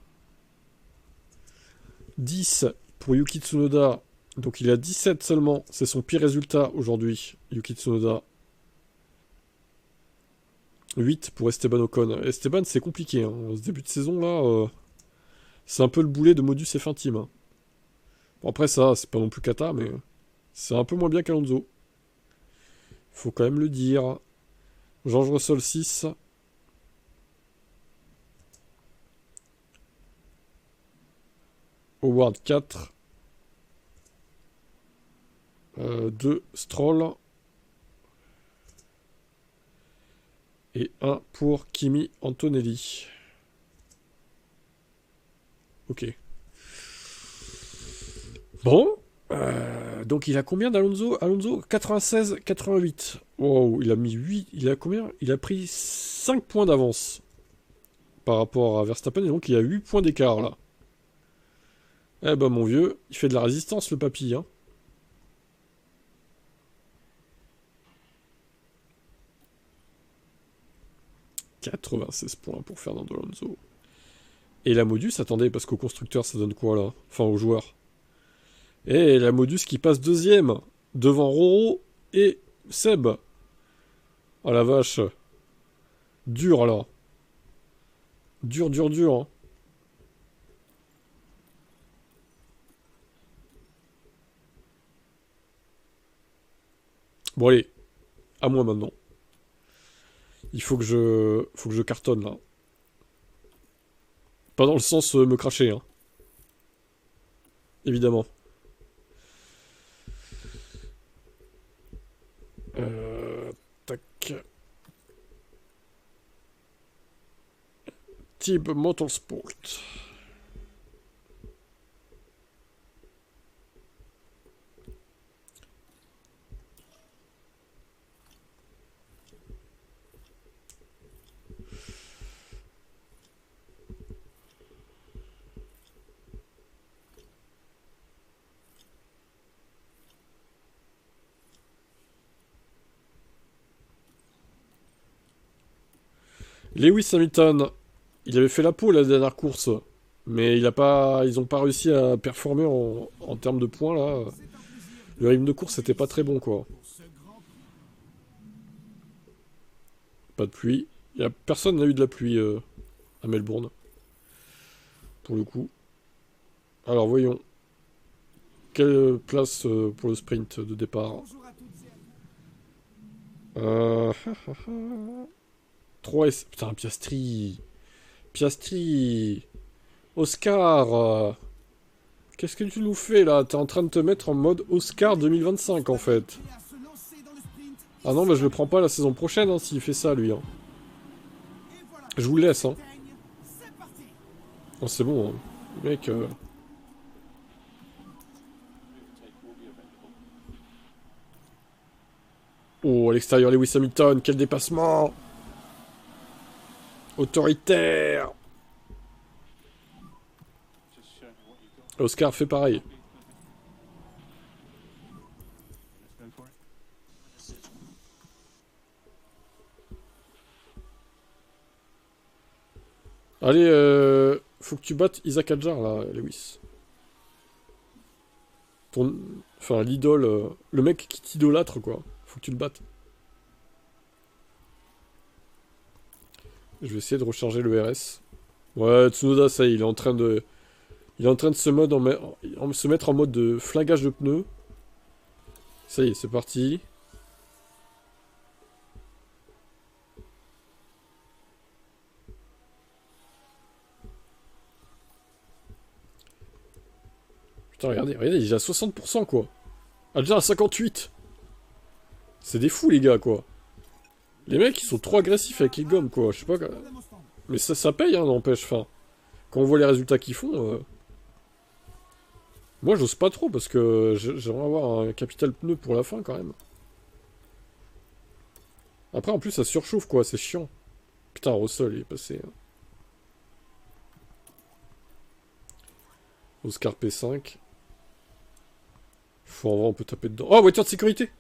10 pour Yuki Tsunoda. Donc il a 17 seulement. C'est son pire résultat aujourd'hui, Yuki Tsunoda. 8 pour Esteban Ocon. Esteban, c'est compliqué. Hein. Ce début de saison, là, c'est un peu le boulet de Modus F1 Team. Hein. Bon, après, ça, c'est pas non plus cata, mais c'est un peu moins bien qu'Alonso. Faut quand même le dire. George Russell, 6. Howard, 4. 2 Stroll. Et 1 pour Kimi Antonelli. Ok. Bon. Donc il a combien d'Alonso? Alonso 96, 88. Wow, il a mis 8. Il a combien? Il a pris 5 points d'avance par rapport à Verstappen. Et donc il a 8 points d'écart là. Eh ben mon vieux, il fait de la résistance le papy. Hein. « 96 points pour Fernando Alonso. Et la Modus, attendez, parce qu'au constructeur, ça donne quoi, là? Enfin, aux joueurs. Et la Modus qui passe deuxième, devant Roro et Seb. Oh la vache. Dur, là. Dur, dur, dur. Hein. Bon, allez. À moi, maintenant. Il faut que je cartonne, là. Pas dans le sens me cracher, hein. Évidemment. Tac. Type Motorsport. Lewis Hamilton, il avait fait la pole la dernière course, mais ils ont pas réussi à performer en termes de points là. Le rythme de course c'était pas très bon quoi. Pas de pluie. Personne n'a eu de la pluie à Melbourne. Pour le coup. Alors voyons. Quelle place pour le sprint de départ 3 S... Putain, Piastri. Piastri. Oscar. Qu'est-ce que tu nous fais là? T'es en train de te mettre en mode Oscar 2025 en fait. Ah non, mais je le prends pas la saison prochaine hein, s'il fait ça lui. Hein. Je vous le laisse. Hein. Oh, c'est bon. Hein. Le mec... Oh, à l'extérieur, Lewis Hamilton. Quel dépassement! Autoritaire. Oscar fait pareil. Allez, faut que tu battes Isaac Adjar là, Lewis. Enfin, l'idole, le mec qui t'idolâtre quoi. Faut que tu le battes. Je vais essayer de recharger le RS. Ouais, Tsunoda, ça y est, il est en train de se mettre en mode de flingage de pneus. Ça y est, c'est parti. Putain, regardez, il est à 60% quoi. Ah, déjà à 58. C'est des fous les gars quoi. Les mecs ils sont trop agressifs avec les gommes quoi. Je sais pas. Mais ça paye hein, n'empêche. Enfin, quand on voit les résultats qu'ils font. Moi j'ose pas trop parce que j'aimerais avoir un capital pneu pour la fin quand même. Après en plus ça surchauffe quoi, c'est chiant. Putain Russell il est passé. Oscar P5. En vrai, on peut taper dedans. Oh, voiture de sécurité!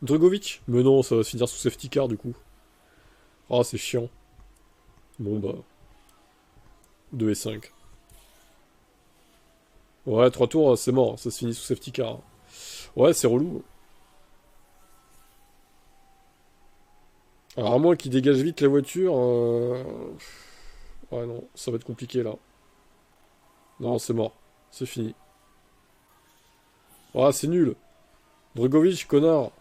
Drugovic? Mais non, ça va se finir sous safety car du coup. Ah, c'est chiant. Bon bah. 2 et 5. Ouais, 3 tours, c'est mort. Ça se finit sous safety car. Ouais, c'est relou. Alors, à moins qu'il dégage vite la voiture. Ouais, non, ça va être compliqué là. Non, c'est mort. C'est fini. Ah, c'est nul. Drugovic, connard.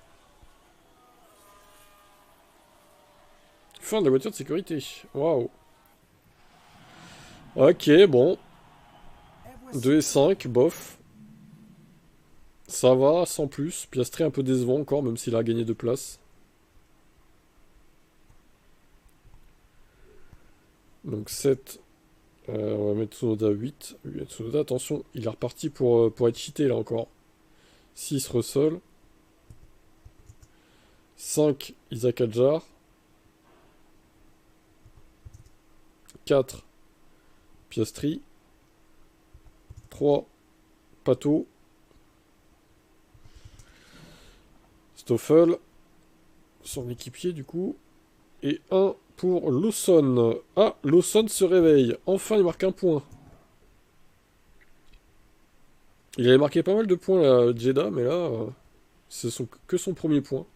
Fin de la voiture de sécurité. Waouh. Ok, bon. 2 et 5, bof. Ça va, sans plus. Piastri un peu décevant encore, même s'il a gagné 2 places. Donc 7. On va mettre Tsunoda 8. Tsunoda, attention, il est reparti pour être cheaté là encore. 6, Russell. 5, Isaac Hadjar. 4, Piastri. 3, Pato. Stoffel. Son équipier du coup. Et 1 pour Lawson. Ah, Lawson se réveille. Enfin, il marque un point. Il avait marqué pas mal de points là, Jeddah, mais là, c'est que son premier point.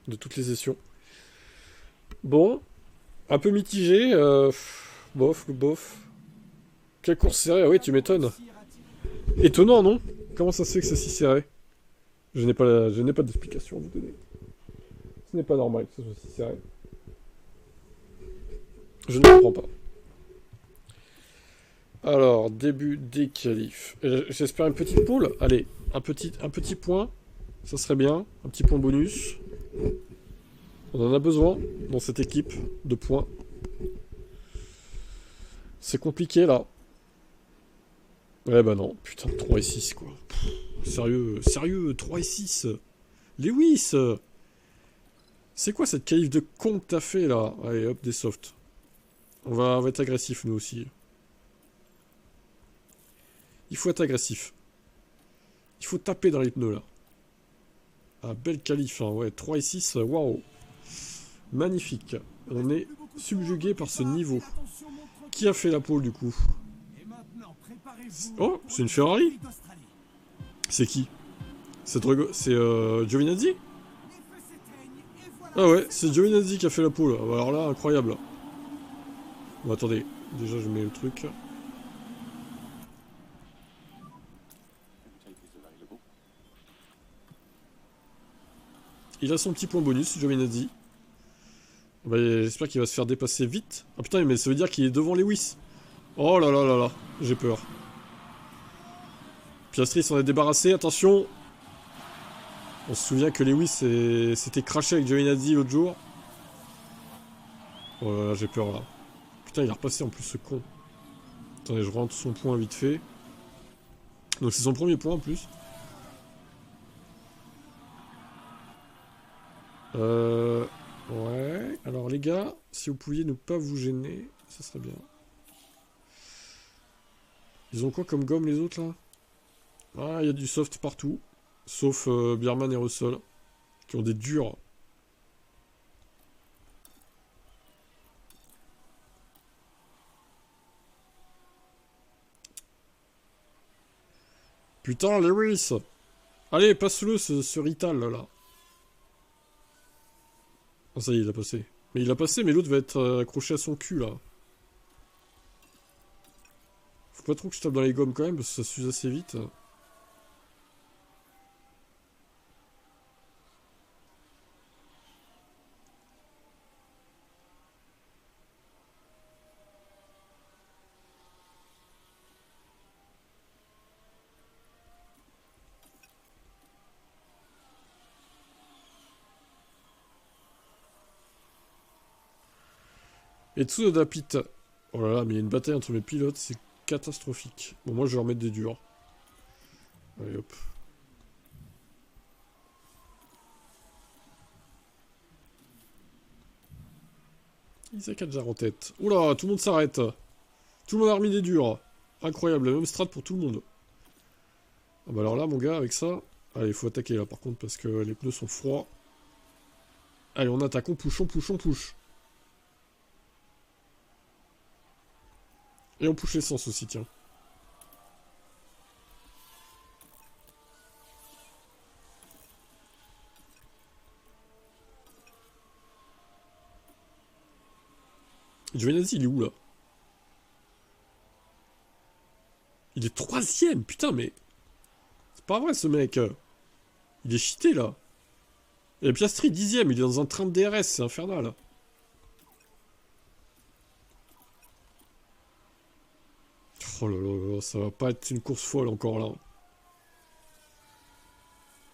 De toutes les sessions. Bon. Un peu mitigé. Bof, bof. Quelle course serrée, ah oui, tu m'étonnes. Étonnant, non? Comment ça se fait que c'est si serré? Je n'ai pas d'explication à vous donner. Ce n'est pas normal que ce soit si serré. Je ne comprends pas. Alors, début des qualifs. J'espère une petite poule. Allez, un petit point. Ça serait bien. Un petit point bonus. On en a besoin dans cette équipe de points. C'est compliqué là. Ouais bah non, putain, 3 et 6 quoi. Sérieux, 3 et 6. Lewis. C'est quoi cette qualif de con que t'as fait là? Allez hop, des softs. On va être agressif nous aussi. Il faut être agressif. Il faut taper dans les pneus là. Ah, belle qualif, hein. Ouais, 3 et 6, waouh. Magnifique. On est subjugué par ce niveau. Qui a fait la pole du coup? Oh, c'est une Ferrari? C'est qui? C'est Giovinazzi? Ah ouais, c'est Giovinazzi qui a fait la pole. Alors là, incroyable. Bon, attendez. Déjà, je mets le truc. Il a son petit point bonus, Giovinazzi. Bah, j'espère qu'il va se faire dépasser vite. Ah putain, mais ça veut dire qu'il est devant Lewis. Oh là là là là, j'ai peur. Piastri s'en est débarrassé, attention. On se souvient que Lewis s'était craché avec Giovinazzi l'autre jour. Oh là là, j'ai peur là. Putain, il a repassé en plus ce con. Attendez, je rentre son point vite fait. Donc c'est son premier point en plus. Ouais. Alors les gars, si vous pouviez ne pas vous gêner, ça serait bien. Ils ont quoi comme gomme les autres là? Ah, il y a du soft partout. Sauf Bierman et Russell. Qui ont des durs. Putain, Lewis! Allez, passe-le ce Rital là. Ah, ça y est, il a passé. Mais il a passé, mais l'autre va être accroché à son cul là. Faut pas trop que je tape dans les gommes quand même, parce que ça s'use assez vite. Et Tsunoda Pit. Oh là là, mais il y a une bataille entre mes pilotes, c'est catastrophique. Bon, moi je vais remettre des durs. Allez hop. Isaac Hadjar en tête. Oula, tout le monde s'arrête. Tout le monde a remis des durs. Incroyable, la même strat pour tout le monde. Ah bah alors là, mon gars, avec ça... Allez, il faut attaquer là, par contre, parce que les pneus sont froids. Allez, on attaque, on push, on push, on push. Et on push l'essence aussi, tiens. Giovinazzi, il est où, là? Il est 3ème, putain, mais... C'est pas vrai, ce mec. Il est cheaté, là. Et Piastri, 10ème, il est dans un train de DRS, c'est infernal. Oh là là là, ça va pas être une course folle encore, là.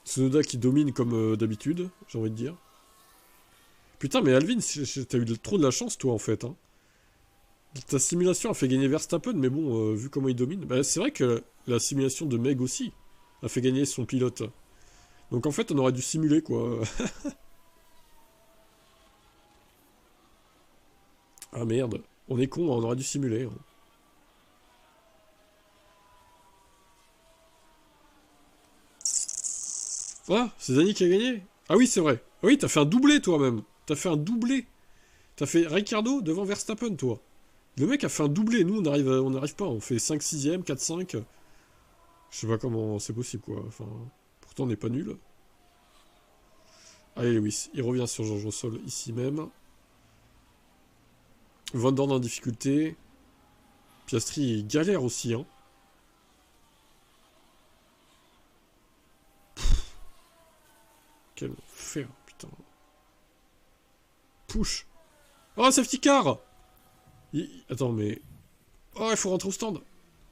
Tsunoda qui domine comme d'habitude, j'ai envie de dire. Putain, mais Alvin, t'as eu trop de la chance, toi, en fait, hein. Ta simulation a fait gagner Verstappen, mais bon, vu comment il domine... Bah, c'est vrai que la simulation de Meg aussi a fait gagner son pilote. Donc en fait, on aurait dû simuler, quoi. Ah merde, on est con, on aurait dû simuler. Hein. Ah, c'est Dani qui a gagné? Ah oui, c'est vrai. Ah oui, t'as fait un doublé, toi-même. T'as fait un doublé. T'as fait Ricciardo devant Verstappen, toi. Le mec a fait un doublé, nous on n'arrive pas, on fait 5 6ème, 4 5. Je sais pas comment c'est possible quoi, enfin, pourtant on n'est pas nul. Allez Lewis, il revient sur George Russell ici même. Van Dorn en difficulté. Piastri il galère aussi hein. Quel enfer, putain. Push. Oh safety car. Attends, mais... Oh, il faut rentrer au stand.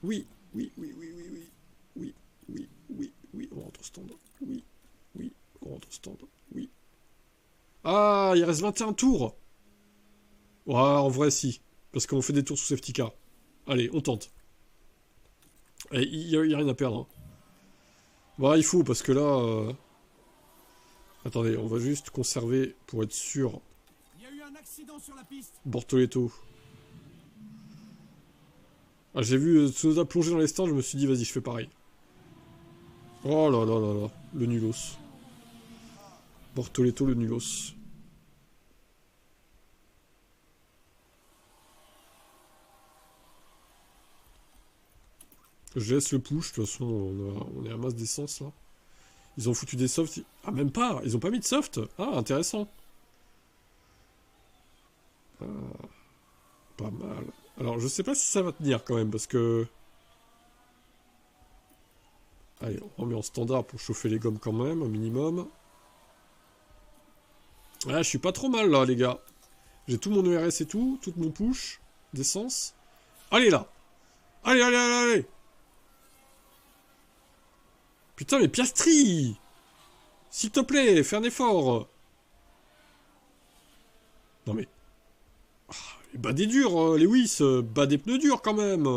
Oui, oui, oui, oui, oui, oui. Oui, oui, oui, oui, on rentre au stand. Oui, oui, on rentre au stand. Oui. Ah, il reste 21 tours. Ouais, en vrai, si. Parce qu'on fait des tours sous safety car. Allez, on tente. Il n'y a rien à perdre. Hein. Bah, il faut, parce que là... Attendez, on va juste conserver pour être sûr. Il y a eu un accident sur la piste. Bortoletto. Ah, j'ai vu Tsunoda plonger dans les stands, je me suis dit, vas-y, je fais pareil. Oh là là là là, le nulos. Bortoletto, le nulos. Je laisse le push, de toute façon, on est à masse d'essence, là. Ils ont foutu des softs. Ah, même pas, ils ont pas mis de soft. Ah, intéressant. Ah, pas mal. Alors, je sais pas si ça va tenir quand même, parce que... Allez, on remet en standard pour chauffer les gommes quand même, un minimum. Ah, je suis pas trop mal, là, les gars. J'ai tout mon ERS et tout mon push d'essence. Allez, là. Allez, allez, allez, allez. Putain, mais Piastri! S'il te plaît, fais un effort. Non, mais... Bah des durs, Lewis, bah des pneus durs quand même.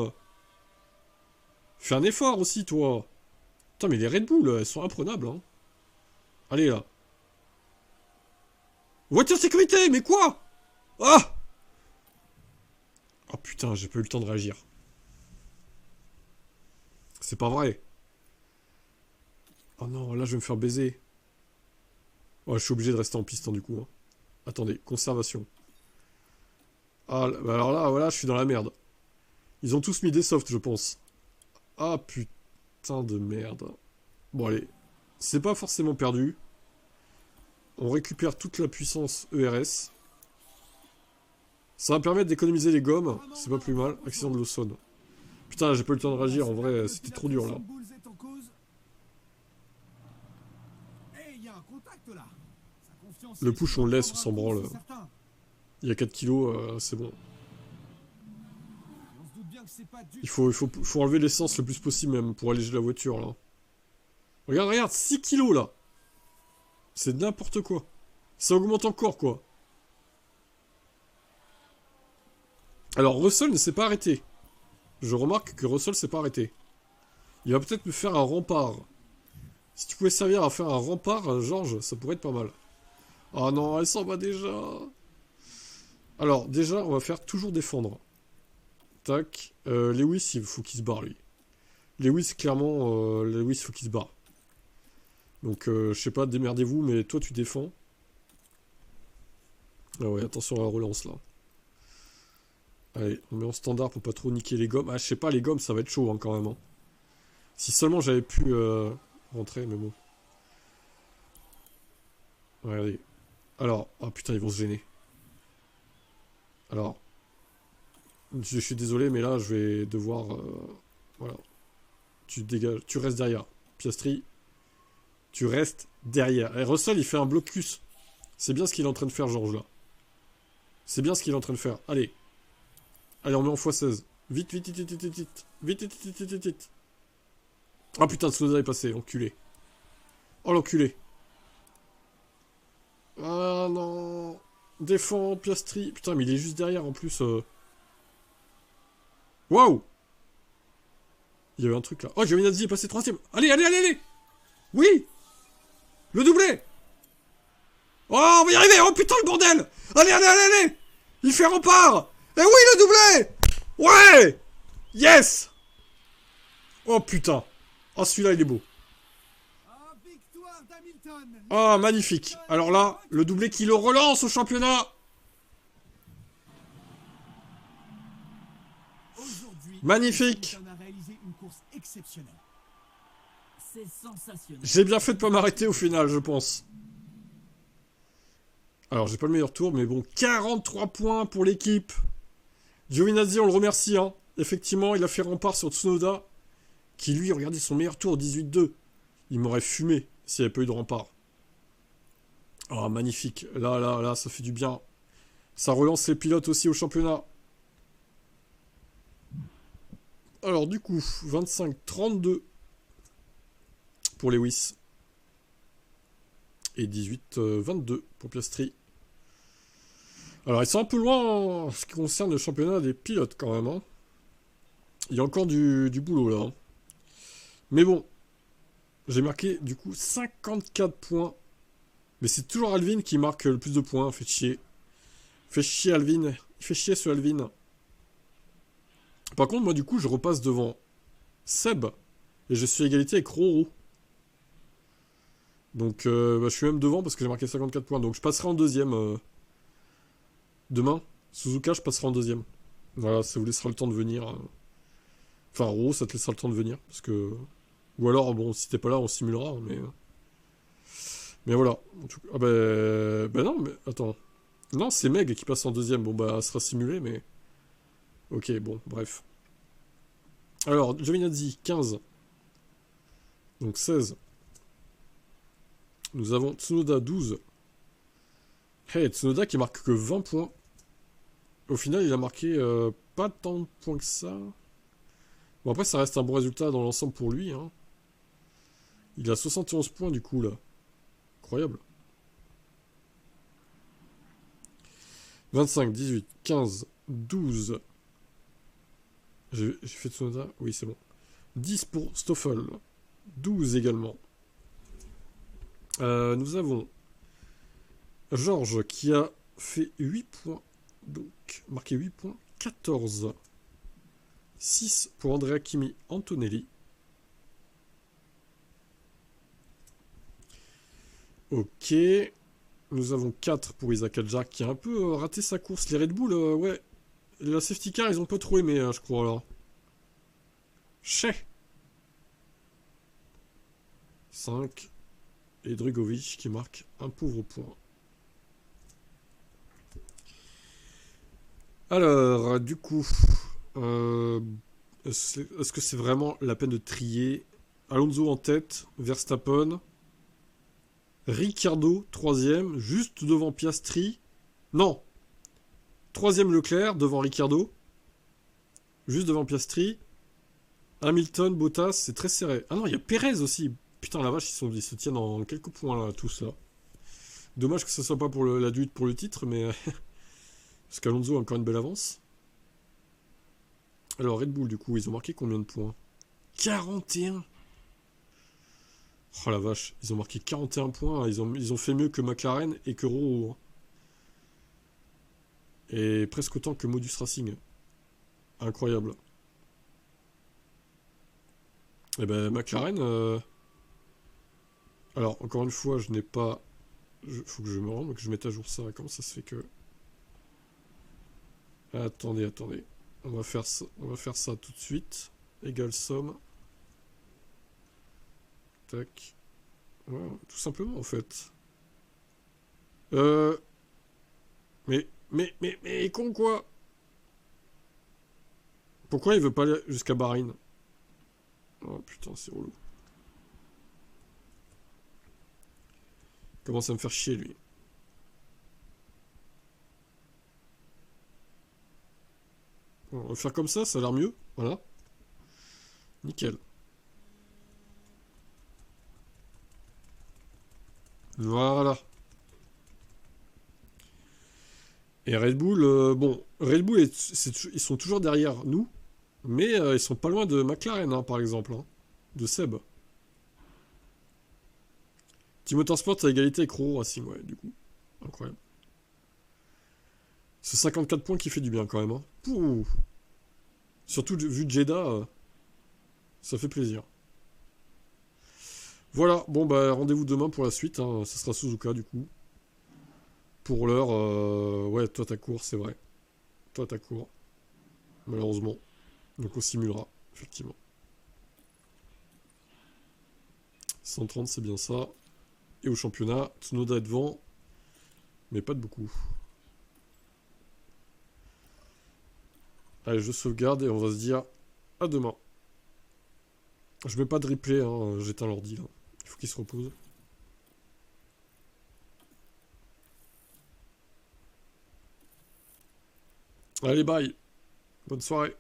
Fais un effort aussi, toi. Putain, mais les Red Bull, elles sont imprenables, hein. Allez, là. Voiture sécurité, mais quoi? Ah! Oh putain, j'ai pas eu le temps de réagir. C'est pas vrai. Oh non, là je vais me faire baiser. Oh, je suis obligé de rester en piste, hein, du coup. Hein. Attendez, conservation. Ah, bah alors là, voilà, je suis dans la merde. Ils ont tous mis des softs, je pense. Ah, putain de merde. Bon, allez. C'est pas forcément perdu. On récupère toute la puissance ERS. Ça va permettre d'économiser les gommes. C'est pas plus mal. Accident de Lawson. Putain, j'ai pas eu le temps de réagir. En vrai, c'était trop dur, là. Le push, on le laisse, on s'en branle. Il y a 4 kilos, c'est bon. Il faut enlever l'essence le plus possible même pour alléger la voiture là. Regarde, regarde, 6 kilos là. C'est n'importe quoi. Ça augmente encore quoi. Alors Russell ne s'est pas arrêté. Je remarque que Russell s'est pas arrêté. Il va peut-être me faire un rempart. Si tu pouvais servir à faire un rempart, Georges, ça pourrait être pas mal. Ah non, elle s'en va déjà. Alors, déjà, on va faire toujours défendre. tac. Lewis, il faut qu'il se barre, lui. Lewis, clairement, Lewis, faut qu'il se barre. Donc, je sais pas, démerdez-vous, mais toi, tu défends. Ah ouais, attention à la relance, là. Allez, on met en standard pour pas trop niquer les gommes. Ah, je sais pas, les gommes, ça va être chaud, hein, quand même. Hein. Si seulement j'avais pu rentrer, mais bon. Regardez. Alors, ah putain, ils vont se gêner. Alors, je suis désolé, mais là, je vais devoir... voilà. Tu dégages, tu restes derrière. Piastri, tu restes derrière. Et Russell, il fait un blocus. C'est bien ce qu'il est en train de faire, Georges, là. C'est bien ce qu'il est en train de faire. Allez. Allez, on met en x16. Vite, vite, vite, vite, vite, vite. Vite, vite, vite, vite, vite, vite. Ah putain, Tsunoda est passé, enculé. Oh, l'enculé. Ah non. Défends, Piastri. Putain, mais il est juste derrière, en plus. Waouh. Il y avait un truc, là. Oh, Giovinazzi est passé 3ème. Allez, allez, allez, allez. Oui. Le doublé. Oh, on va y arriver. Oh, putain, le bordel. Allez, allez, allez, allez. Il fait rempart. Eh oui, le doublé. Ouais. Yes. Oh, putain. Oh, celui-là, il est beau. Victoire d'Hamilton. Ah, magnifique. Alors là, le doublé qui le relance au championnat. Magnifique. Hamilton a réalisé une course exceptionnelle. C'est sensationnel. J'ai bien fait de pas m'arrêter au final, je pense. Alors, j'ai pas le meilleur tour, mais bon, 43 points pour l'équipe. Giovinazzi, on le remercie, hein. Effectivement, il a fait rempart sur Tsunoda, qui lui, regardez, son meilleur tour, 18-2. Il m'aurait fumé s'il n'y avait pas eu de rempart. Oh, magnifique. Là, là, là, ça fait du bien. Ça relance les pilotes aussi au championnat. Alors, du coup, 25-32 pour Lewis. Et 18-22 pour Piastri. Alors, ils sont un peu loin en ce qui concerne le championnat des pilotes, quand même. Hein. Il y a encore du boulot, là. Hein. Mais bon, j'ai marqué, du coup, 54 points. Mais c'est toujours Alvin qui marque le plus de points. Fait chier. Fait chier, Alvin. Il fait chier, ce Alvin. Par contre, moi, du coup, je repasse devant Seb. Et je suis à égalité avec Roro. Donc, je suis même devant parce que j'ai marqué 54 points. Donc, je passerai en deuxième. Demain, Suzuka, je passerai en deuxième. Voilà, ça vous laissera le temps de venir. Enfin, Roro, ça te laissera le temps de venir. Parce que... Ou alors, bon, si t'es pas là, on simulera. Mais voilà. Ah ben non, mais attends. Non, c'est Meg qui passe en deuxième. Bon, bah, elle sera simulée, mais... Ok, bon, bref. Alors, Giovinazzi, 15. Donc 16. Nous avons Tsunoda, 12. Hey, Tsunoda qui marque que 20 points. Au final, il a marqué pas tant de points que ça. Bon, après, ça reste un bon résultat dans l'ensemble pour lui. Hein. Il a 71 points, du coup, là. Incroyable. 25, 18, 15, 12... J'ai fait Tsunoda? Oui, c'est bon. 10 pour Stoffel. 12 également. Nous avons Georges qui a fait 8 points. Donc, marqué 8 points. 14. 6 pour Andrea Kimi Antonelli. Ok. Nous avons 4 pour Isaac Adjar qui a un peu raté sa course. Les Red Bull, ouais. La safety car, ils ont pas trop aimé, je crois, là. Chez 5. Et Drugovic qui marque un pauvre point. Alors, du coup... est-ce que c'est vraiment la peine de trier? Alonso en tête, Verstappen... Ricciardo, 3ème, juste devant Piastri. Non. 3ème Leclerc, devant Ricciardo. Juste devant Piastri. Hamilton, Bottas, c'est très serré. Ah non, il y a Perez aussi. Putain, la vache, ils se tiennent en quelques points, là, tous, là. Dommage que ce soit pas pour la lutte pour le titre, mais... Parce qu'Alonso a encore une belle avance. Alors, Red Bull, du coup, ils ont marqué combien de points? 41. Oh la vache, ils ont marqué 41 points, ils ont fait mieux que McLaren et que Renault. Et presque autant que Modus Racing. Incroyable. Et ben McLaren... Alors, encore une fois, je n'ai pas... Faut que je me rende, que je mette à jour ça. Comment ça se fait que... Attendez, attendez. On va faire ça tout de suite. Égale somme. Tac. Ouais, tout simplement, en fait. Mais, con, quoi? Pourquoi il veut pas aller jusqu'à Bahreïn? Oh, putain, c'est relou. Il commence à me faire chier, lui. Bon, on va faire comme ça a l'air mieux. Voilà. Nickel. Voilà. Et Red Bull, bon, Red Bull, ils sont toujours derrière nous, mais ils sont pas loin de McLaren, hein, par exemple, hein, de Seb. Team Motorsport à égalité avec Roro Racing, ouais, du coup. Incroyable. C'est 54 points qui fait du bien, quand même. Hein. Pouh. Surtout vu Jeddah, ça fait plaisir. Voilà, bon, bah, rendez-vous demain pour la suite, hein, ça sera Suzuka, du coup. Pour l'heure, ouais, toi ta cour, c'est vrai. Toi ta cour. Malheureusement. Donc on simulera, effectivement. 130, c'est bien ça. Et au championnat, Tsunoda est devant. Mais pas de beaucoup. Allez, je sauvegarde et on va se dire à demain. Je mets pas de replay, hein, j'éteins l'ordi là. Il faut qu'il se repose. Allez, bye. Bonne soirée.